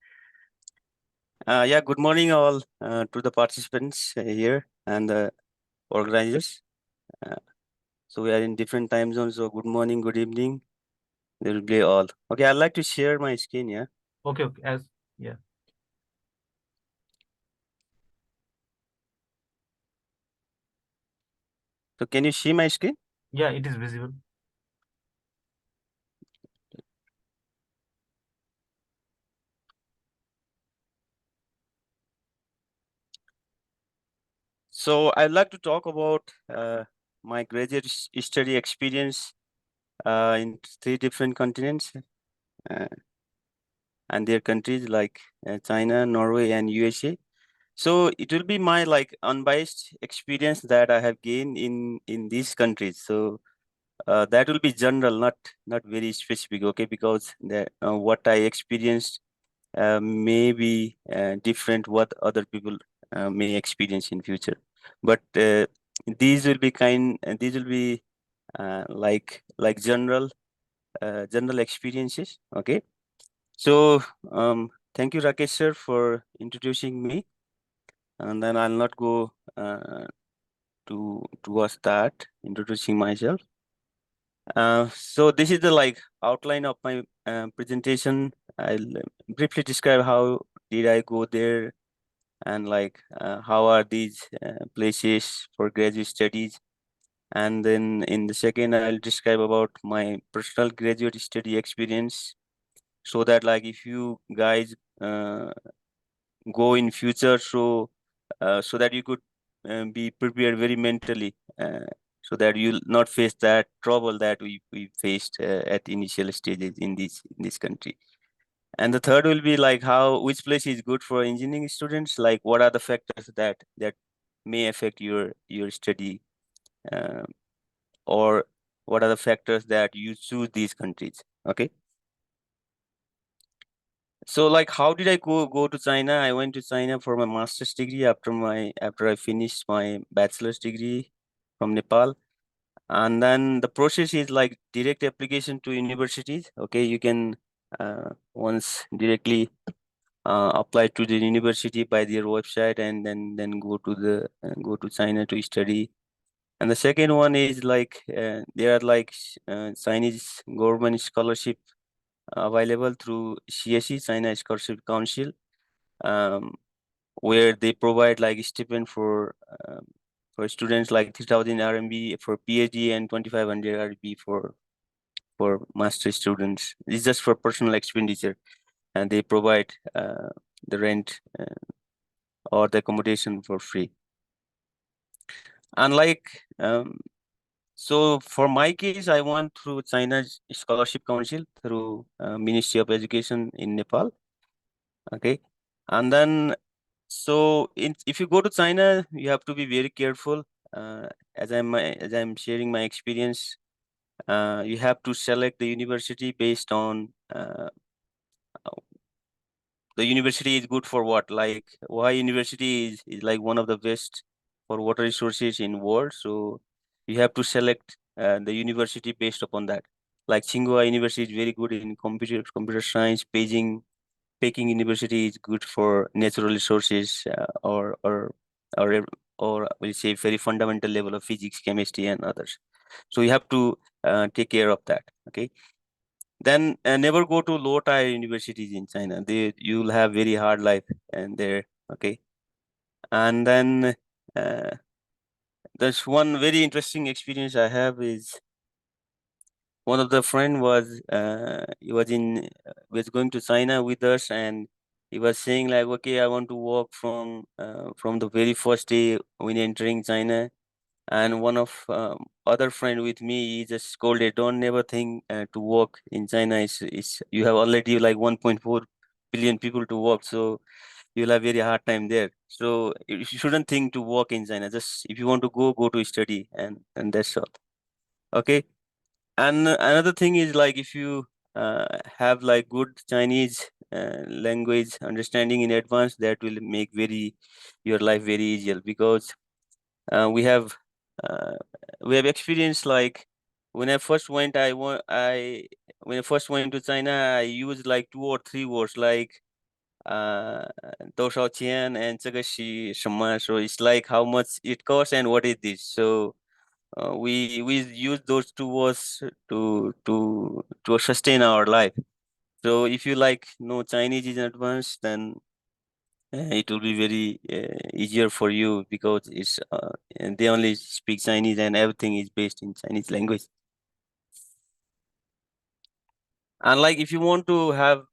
Yeah, good morning all to the participants here and the organizers. So we are in different time zones, so good morning, good evening. There will be all. Okay, I'd like to share my screen, yeah. Okay, okay, yeah. So can you see my screen? Yeah, it is visible. So I'd like to talk about my graduate study experience in 3 different continents uh, and their countries like China, Norway, and USA. So it will be my like unbiased experience that I have gained in these countries. So that will be general, not very specific, okay? Because what I experienced may be different what other people may experience in future. But these will be these will be like general experiences, okay? So thank you, Rakesh sir, for introducing me, and then I'll not go towards that introducing myself. So this is the like outline of my presentation. I'll briefly describe how did I go there and like how are these places for graduate studies. And then in the second, I'll describe about my personal graduate study experience, so that like if you guys go in future, so that you could be prepared very mentally, so that you'll not face that trouble that we faced at initial stages in this country. And the third will be like how which place is good for engineering students, like what are the factors that may affect your study, uh, or what are the factors that you choose these countries, okay? So like how did I go to China? I went to China for my master's degree after I finished my bachelor's degree from Nepal. And then the process is like direct application to universities. Okay, you can once directly apply to the university by their website, and then go to China to study. And the second one is like there are like Chinese government scholarship available through CSE, China Scholarship Council, um, where they provide like stipend for students like 3,000 RMB for PhD and 2,500 RMB for master students. It's just for personal expenditure, and they provide the rent or the accommodation for free. Unlike so for my case, I went through China's Scholarship Council through Ministry of Education in Nepal. Okay, and then so if you go to China, you have to be very careful. As I'm sharing my experience, you have to select the university based on the university is good for what. Like why university is like one of the best for water resources in world. So you have to select the university based upon that. Like Tsinghua University is very good in computer science. Peking University is good for natural resources, or or we'll say very fundamental level of physics, chemistry, and others. So you have to take care of that. Okay. Then never go to low tier universities in China. You'll have very hard life and there. Okay. And then there's one very interesting experience I have is one of the friend was going to China with us, and he was saying like, okay, I want to walk from the very first day when entering China. And one of other friend with me, he just scolded, don't never think to walk in China. Is you have already like 1.4 billion people to walk, so you'll have very hard time there. So you shouldn't think to walk in China. Just if you want to go to study, and that's all. Okay. And another thing is like if you have like good Chinese language understanding in advance, that will make your life very easier, because we have we have experienced like when I first went, when I first went to China, I used like 2 or 3 words like 多少钱 and 这个是什么? So it's like how much it costs and what is this. So we use those 2 words to sustain our life. So if you like know Chinese in advance, then it will be very easier for you because it's and they only speak Chinese and everything is based in Chinese language. And like if you want to have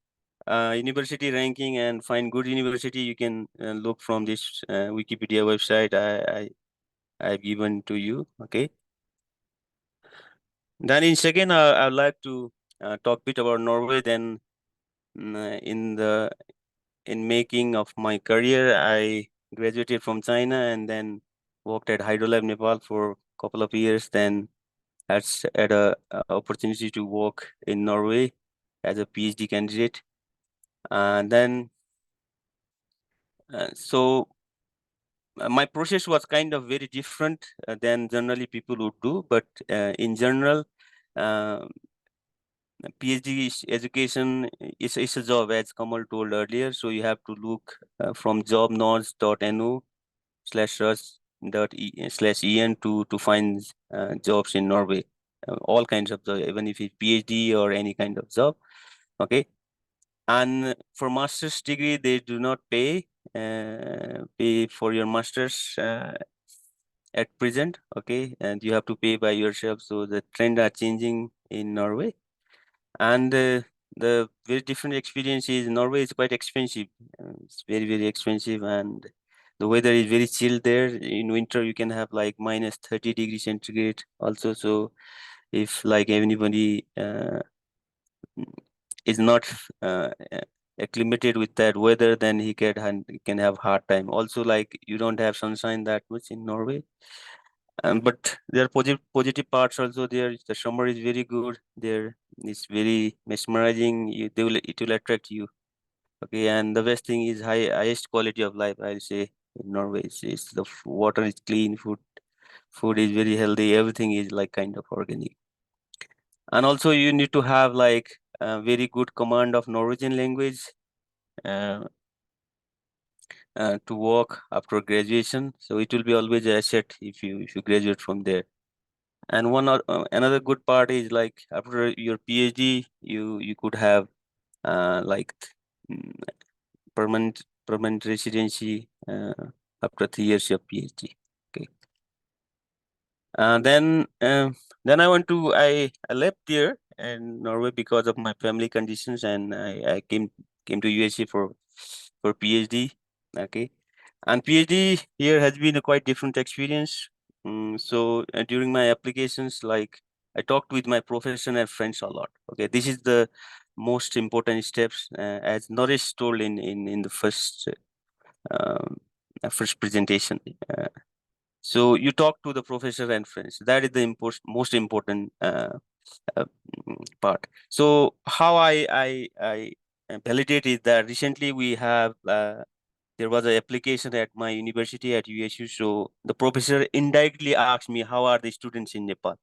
university ranking and find good university, you can look from this Wikipedia website I've given to you. Okay. Then in second, I'd like to talk a bit about Norway. Then in making of my career, I graduated from China and then worked at Hydrolab Nepal for a couple of years. Then had a opportunity to work in Norway as a PhD candidate. And then so my process was kind of very different than generally people would do, but in general, PhD education is a job, as Kamal told earlier. So you have to look from jobnods.no/search.en to find jobs in Norway, all kinds of jobs, even if it's PhD or any kind of job. Okay, and for master's degree, they do not pay for your master's at present. Okay, and you have to pay by yourself. So the trend are changing in Norway. And the very different experience is Norway is quite expensive. It's very, very expensive, and the weather is very chill there. In winter, you can have like minus 30 degrees centigrade also. So if like anybody is not acclimated with that weather, then he can have hard time. Also, like you don't have sunshine that much in Norway. But there are positive parts also there. The summer is very good there. It's very mesmerizing. It will attract you. Okay, and the best thing is highest quality of life, I'll say, in Norway. It's the water is clean, food is very healthy. Everything is like kind of organic. And also you need to have like a very good command of Norwegian language to work after graduation. So it will be always a asset if you graduate from there. And another good part is like after your PhD, you could have like permanent residency after 3 years of PhD. Okay. Then I left there in Norway because of my family conditions, and I came to USA for PhD. Okay, and PhD here has been a quite different experience. So during my applications, like I talked with my professor and friends a lot. Okay, this is the most important steps, as Nourish told in the first presentation. So you talk to the professor and friends. That is the most important part. So how I validate is that recently we have there was an application at my university at USU. So the professor indirectly asked me, how are the students in Nepal?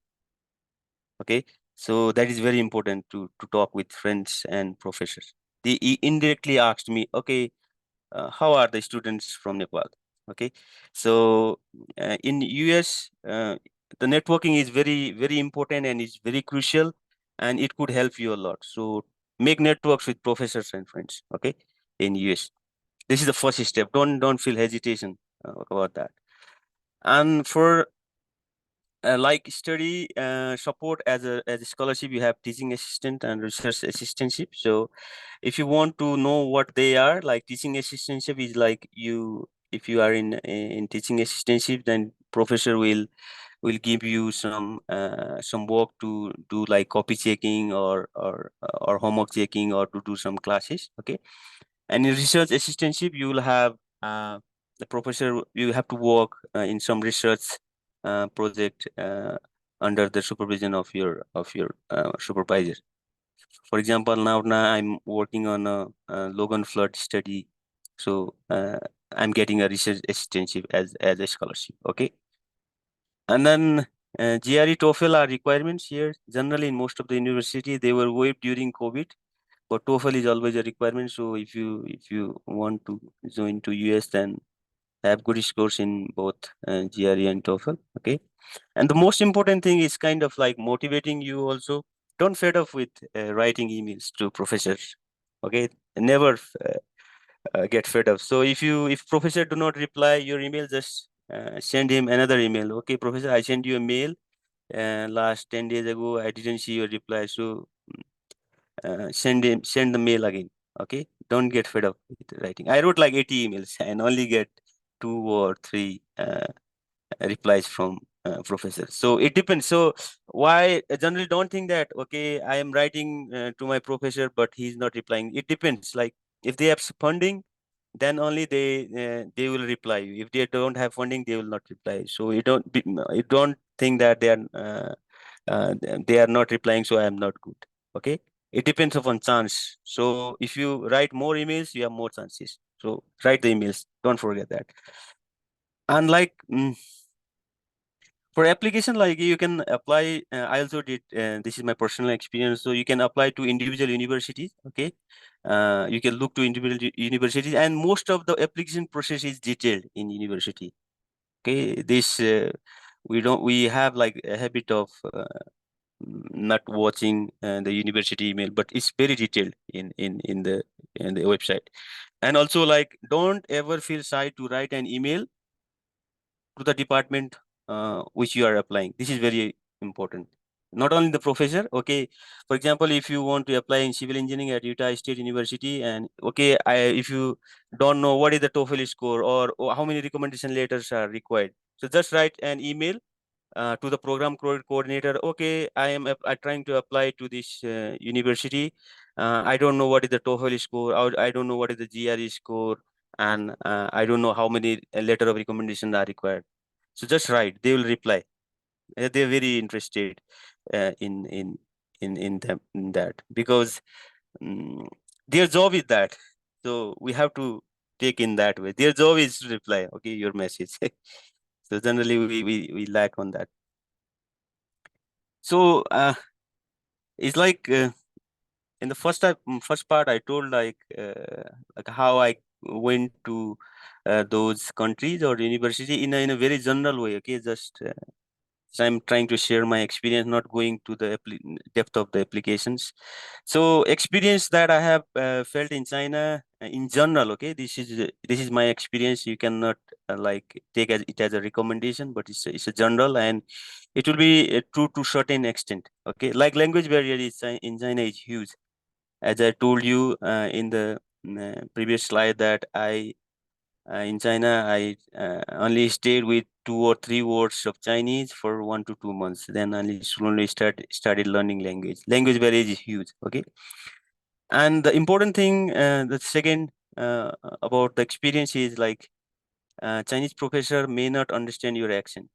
Okay, so that is very important to talk with friends and professors. He indirectly asked me, okay, how are the students from Nepal? Okay, so in US, the networking is very, very important and is very crucial, and it could help you a lot. So make networks with professors and friends. Okay, in US, this is the first step. Don't feel hesitation about that. And for like study support as a scholarship, you have teaching assistant and research assistantship. So if you want to know what they are, like teaching assistantship is like if you are in teaching assistantship, then professor will give you some work to do, like copy checking or homework checking, or to do some classes. Okay, and in research assistantship, you will have the professor, you have to work in some research project under the supervision of your supervisor. For example, now I'm working on a Logan flood study, so I'm getting a research assistantship as a scholarship. Okay, And then GRE TOEFL are requirements here. Generally, in most of the university, they were waived during COVID, but TOEFL is always a requirement. So if you want to join to US, then have good scores in both GRE and TOEFL. Okay. And the most important thing is kind of like motivating you also. Don't fed up with writing emails to professors. Okay. Never get fed up. So if professor do not reply your email, just send him another email. Okay, professor, I sent you a mail last 10 days ago. I didn't see your reply. So send the mail again. Okay, don't get fed up with writing. I wrote like 80 emails and only get 2 or 3 replies from professor. So it depends. So why I generally don't think that okay, I am writing to my professor, but he's not replying. It depends. Like if they have funding, then only they will reply you. If they don't have funding, they will not reply. So you don't think that they are not replying, so I am not good. Okay, it depends upon chance. So if you write more emails, you have more chances. So write the emails. Don't forget that. And like for application, like you can apply. I also did. This is my personal experience. So you can apply to individual universities. Okay, you can look to individual universities, and most of the application process is detailed in university. Okay, this we have like a habit of not watching the university email, but it's very detailed in the website. And also like don't ever feel shy to write an email to the department which you are applying. This is very important. Not only the professor. Okay, for example, if you want to apply in civil engineering at Utah State University, and okay, if you don't know what is the TOEFL score or how many recommendation letters are required, so just write an email to the program coordinator. Okay, I am trying to apply to this university. I don't know what is the TOEFL score, or I don't know what is the GRE score, and I don't know how many letter of recommendation are required. So just write. They will reply. They're very interested in them in that, because their job is that. So we have to take in that way. Their job is to reply. Okay, your message. So generally we lack on that. So it's like in the first part I told like how I went to those countries or university in a very general way. Okay, just so I'm trying to share my experience, not going to the depth of the applications. So experience that I have felt in China in general. Okay, this is my experience. You cannot like take it as a recommendation, but it's a general, and it will be true to certain extent. Okay, like language barrier in China is huge. As I told you in the previous slide, that in China, I only stayed with 2 or 3 words of Chinese for 1 to 2 months. Then only slowly started learning language. Language barrier is huge. Okay, and the important thing, the second about the experience is like Chinese professor may not understand your accent.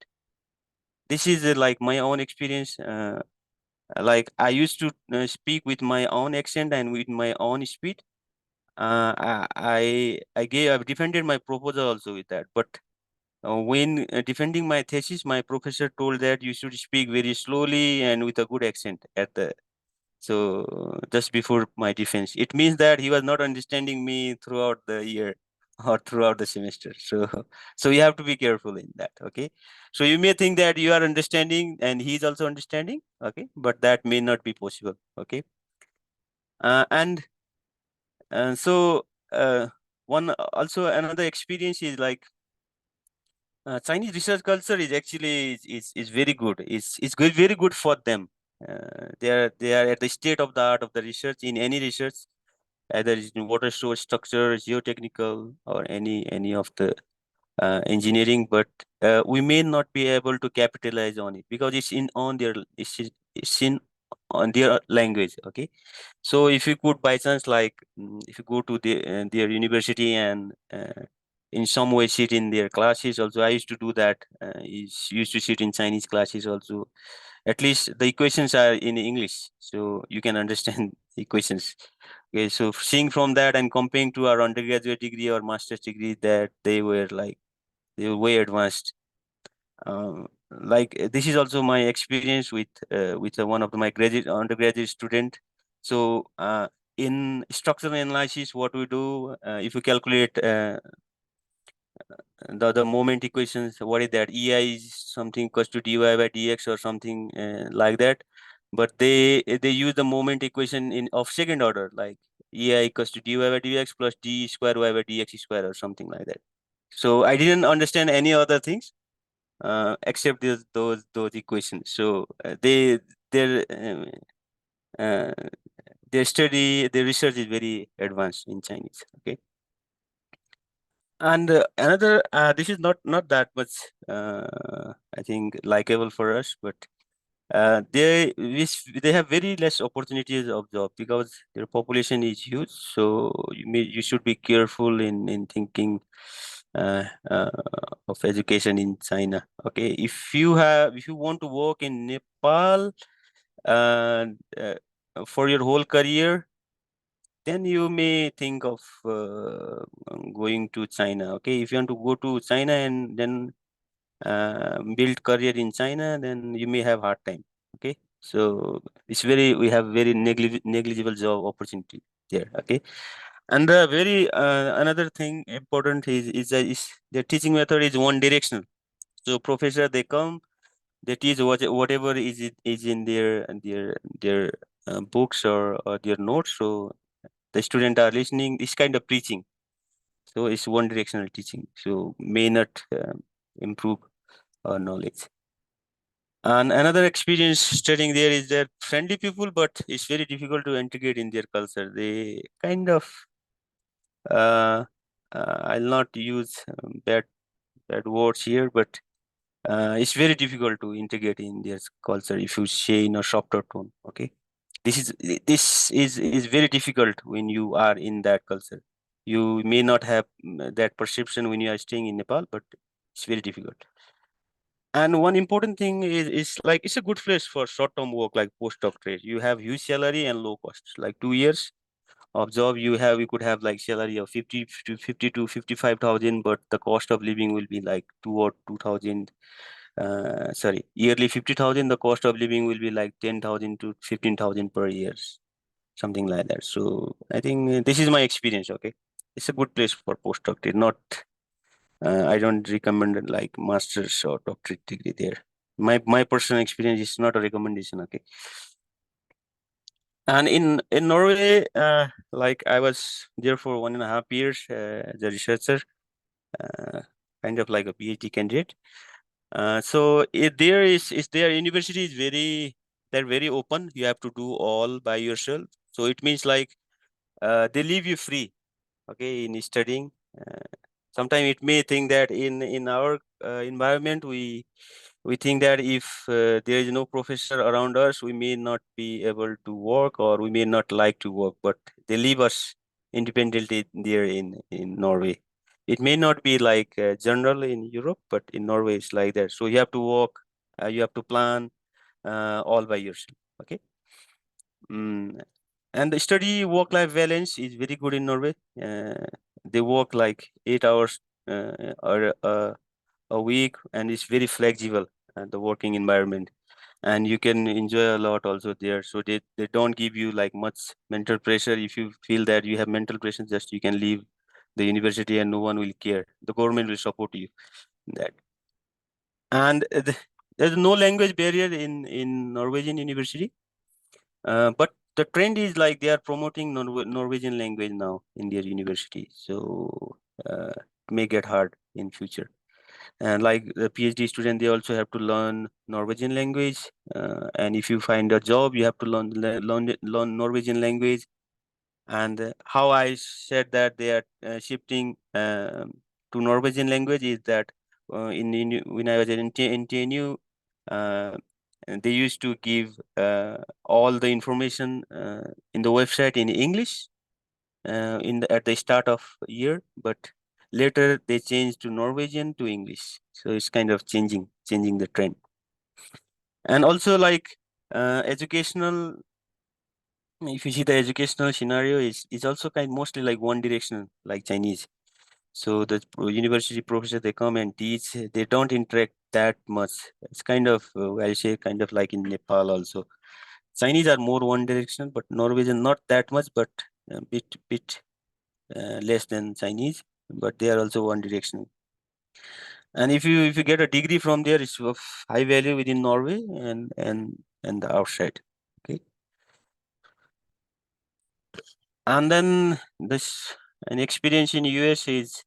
This is like my own experience. Like I used to speak with my own accent and with my own speed. I've defended my proposal also with that, but when defending my thesis, my professor told that you should speak very slowly and with a good accent at the just before my defense. It means that he was not understanding me throughout the year or throughout the semester. So so you have to be careful in that. Okay, so you may think that you are understanding and he is also understanding. Okay, but that may not be possible. Okay, and so one also another experience is like Chinese research culture is actually is very good. It's good, very good for them. They are at the state of the art of the research in any research, either it's in water source structure, geotechnical, or any of the engineering. But we may not be able to capitalize on it because it's in on their language. Okay, so if you could by chance like if you go to their university and in some way sit in their classes also. I used to do that. Used to sit in Chinese classes also. At least the equations are in English, so you can understand the equations. Okay, so seeing from that and comparing to our undergraduate degree or master's degree, that they were way advanced. this is also my experience with one of my undergraduate student. So in structural analysis, what we do, if you calculate the moment equations, what is that? EI is something equals to dy by dx or something like that. But they use the moment equation in of second order, like EI equals to dy by dx plus d square y by dx square or something like that. So I didn't understand any other things except those equations. So uh, their research is very advanced in Chinese. Okay. And another, this is not that much, I think, likable for us, but they have very less opportunities of job because their population is huge. So you should be careful in thinking uh, of education in China. Okay, if you want to work in Nepal uh, uh, for your whole career, then you may think of going to China. Okay, if you want to go to China and then build career in China, then you may have hard time. Okay, so we have very negligible job opportunity there. Okay, and the very another thing important is the teaching method is one directional. So professor, they come, they teach whatever is in their books or their notes. So the student are listening. This kind of preaching. So it's one directional teaching. So may not improve our knowledge. And another experience studying there is that friendly people, but it's very difficult to integrate in their culture. They kind of, I'll not use bad words here, but it's very difficult to integrate in their culture if you say in a softer tone. Okay, this is very difficult when you are in that culture. You may not have that perception when you are staying in Nepal, but it's very difficult. And one important thing is like it's a good place for short-term work like postdoctorate. You have huge salary and low costs. Like 2 years of job you could have like salary of 50 to 55,000, but the cost of living will be like 2,000. Sorry, yearly 50,000. The cost of living will be like 10,000 to 15,000 per year, something like that. So I think this is my experience. Okay, it's a good place for postdoctorate. Not I don't recommend it like master's or doctorate degree there. My personal experience is not a recommendation. Okay. And in Norway, like I was there for 1.5 years as a researcher, uh, kind of like a PhD candidate. So their university is they're very open. You have to do all by yourself. So it means like they leave you free, okay, in studying. Sometimes it may think that in our environment we think that if there is no professor around us, we may not be able to work or we may not like to work, but they leave us independently there in Norway. It may not be like general in Europe, but in Norway it's like that. So you have to work, you have to plan all by yourself. Okay. And the study work-life balance is very good in Norway. They work like 8 hours or a week, and it's very flexible, the working environment, and you can enjoy a lot also there. So they don't give you like much mental pressure. If you feel that you have mental pressure, just you can leave the university and no one will care. The government will support you in that. And there's no language barrier in Norwegian university. But the trend is like they are promoting Norwegian language now in their university. So it may get hard in future. And like the PhD student, they also have to learn Norwegian language. And if you find a job, you have to learn Norwegian language. And how I said that they are shifting to Norwegian language is that when I was in TNU, and they used to give all the information in the website in English at the start of year, but later they changed to Norwegian to English. So it's kind of changing the trend. And also like educational, if you see the educational scenario is also mostly like one directional like Chinese. So the university professor, they come and teach, they don't interact that much. It's kind of, I say, kind of like in Nepal also. Chinese are more one directional, but Norwegian not that much, but a bit less than Chinese, but they are also one directional. And if you get a degree from there, it's of high value within Norway and the outside. Okay. And then this an experience in US is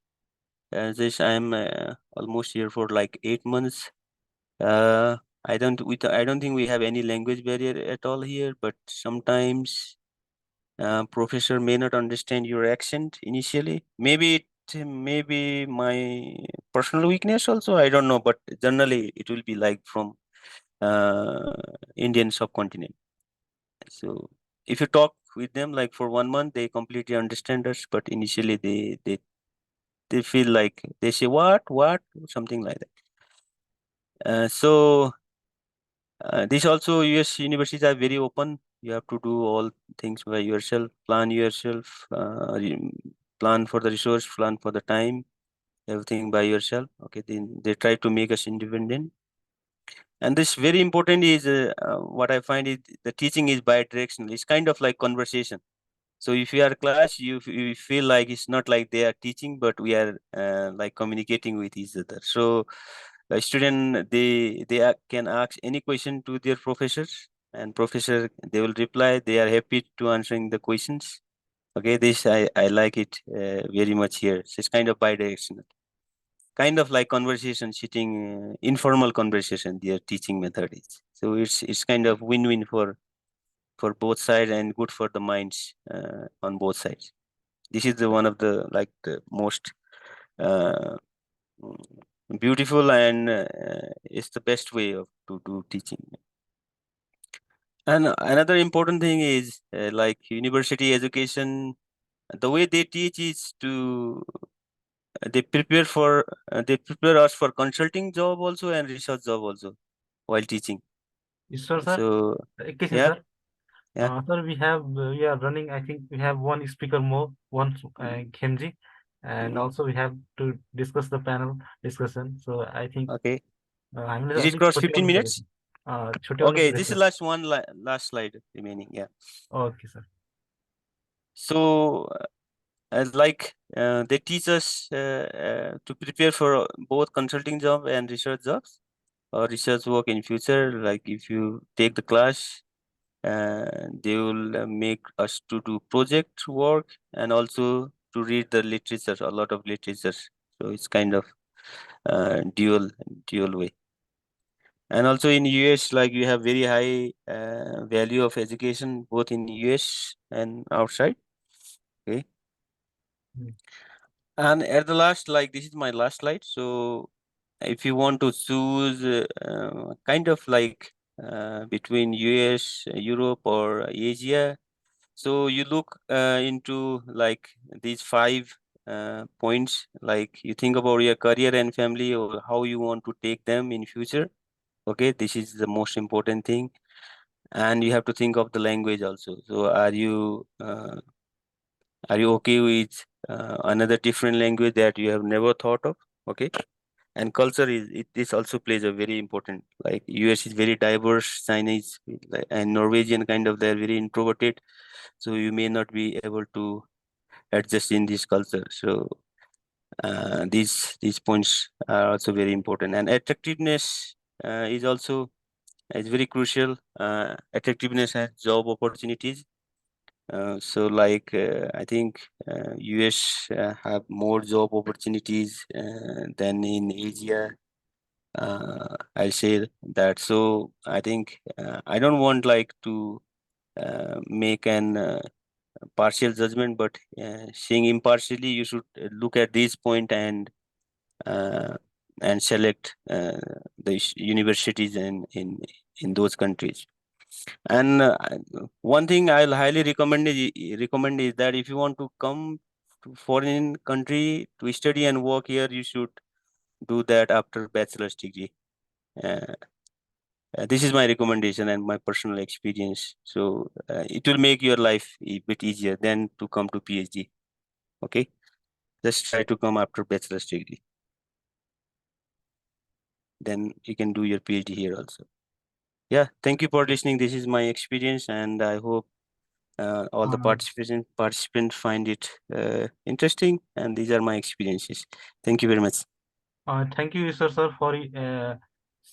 this I'm almost here for like 8 months. I don't think we have any language barrier at all here, but sometimes professor may not understand your accent initially. Maybe maybe my personal weakness also, I don't know, but generally it will be like from Indian subcontinent. So if you talk with them like for 1 month, they completely understand us, but initially they feel like they say what something like that. So this also US universities are very open. You have to do all things by yourself, plan yourself, plan for the resource, plan for the time, everything by yourself. Okay, then they try to make us independent. And this very important is what I find is the teaching is bi-directional. It's kind of like conversation. So if you are class, you feel like it's not like they are teaching, but we are like communicating with each other. So a student can ask any question to their professors, and professor they will reply. They are happy to answering the questions. Okay, this I like it very much here. So it's kind of bi-directional, kind of like conversation, sitting informal conversation. Their teaching method is so it's kind of win-win for both sides and good for the minds on both sides. This is the one of the like the most uh, beautiful and it's the best way of to do teaching. And another important thing is like university education, the way they teach is to they prepare us for consulting job also and research job also while teaching. Sir, So Ekesi, yeah, sir. yeah. Sir, we are running. I think we have one speaker more, one Khemji, and Mhm. also we have to discuss the panel discussion. So I think Okay. I'm Is it only cross 15 minutes? Okay, this is last one last slide remaining. Yeah. Okay, sir. So as like they teach us to prepare for both consulting job and research jobs or research work in future. Like if you take the class, they will make us to do project work and also to read the literature, a lot of literature. So it's kind of dual way. And also in US, like you have very high value of education both in US and outside. Okay. Mm. And at the last, like this is my last slide. So if you want to choose kind of like between US, Europe, or Asia, so you look into like these 5 points. Like you think about your career and family or how you want to take them in future. Okay, this is the most important thing. And you have to think of the language also. So are you okay with another different language that you have never thought of? Okay. And culture this also plays a very important, like US is very diverse, Chinese and Norwegian kind of, they're very introverted, so you may not be able to adjust in this culture. So these points are also very important. And attractiveness is also is very crucial. Attractiveness and job opportunities. So like I think US have more job opportunities than in Asia. I'll say that. So I think I don't want like to make an partial judgment, but seeing impartially, you should look at this point uh, and select the universities in those countries. And one thing I'll highly recommend is that if you want to come to foreign country to study and work here, you should do that after bachelor's degree. Uh, this is my recommendation and my personal experience. So it will make your life a bit easier than to come to PhD. Okay. just try to come after bachelor's degree. Then you can do your PhD here also. Yeah, thank you for listening. This is my experience, and I hope all the participants find it interesting. And these are my experiences. Thank you very much. Thank you, sir, for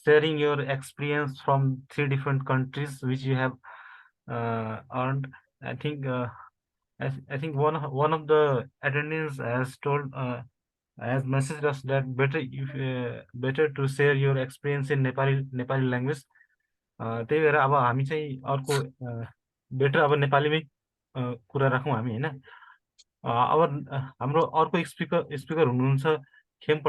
sharing your experience from 3 different countries which you have earned. I think one of the attendees has told has messaged us that better to share your experience in Nepali language. त्यही भएर अब हामी चाहिँ अर्को better अब नेपालीमै कुरा राखौँ हामी हैन। अब हाम्रो अर्को स्पिकर हुनुहुन्छ खेम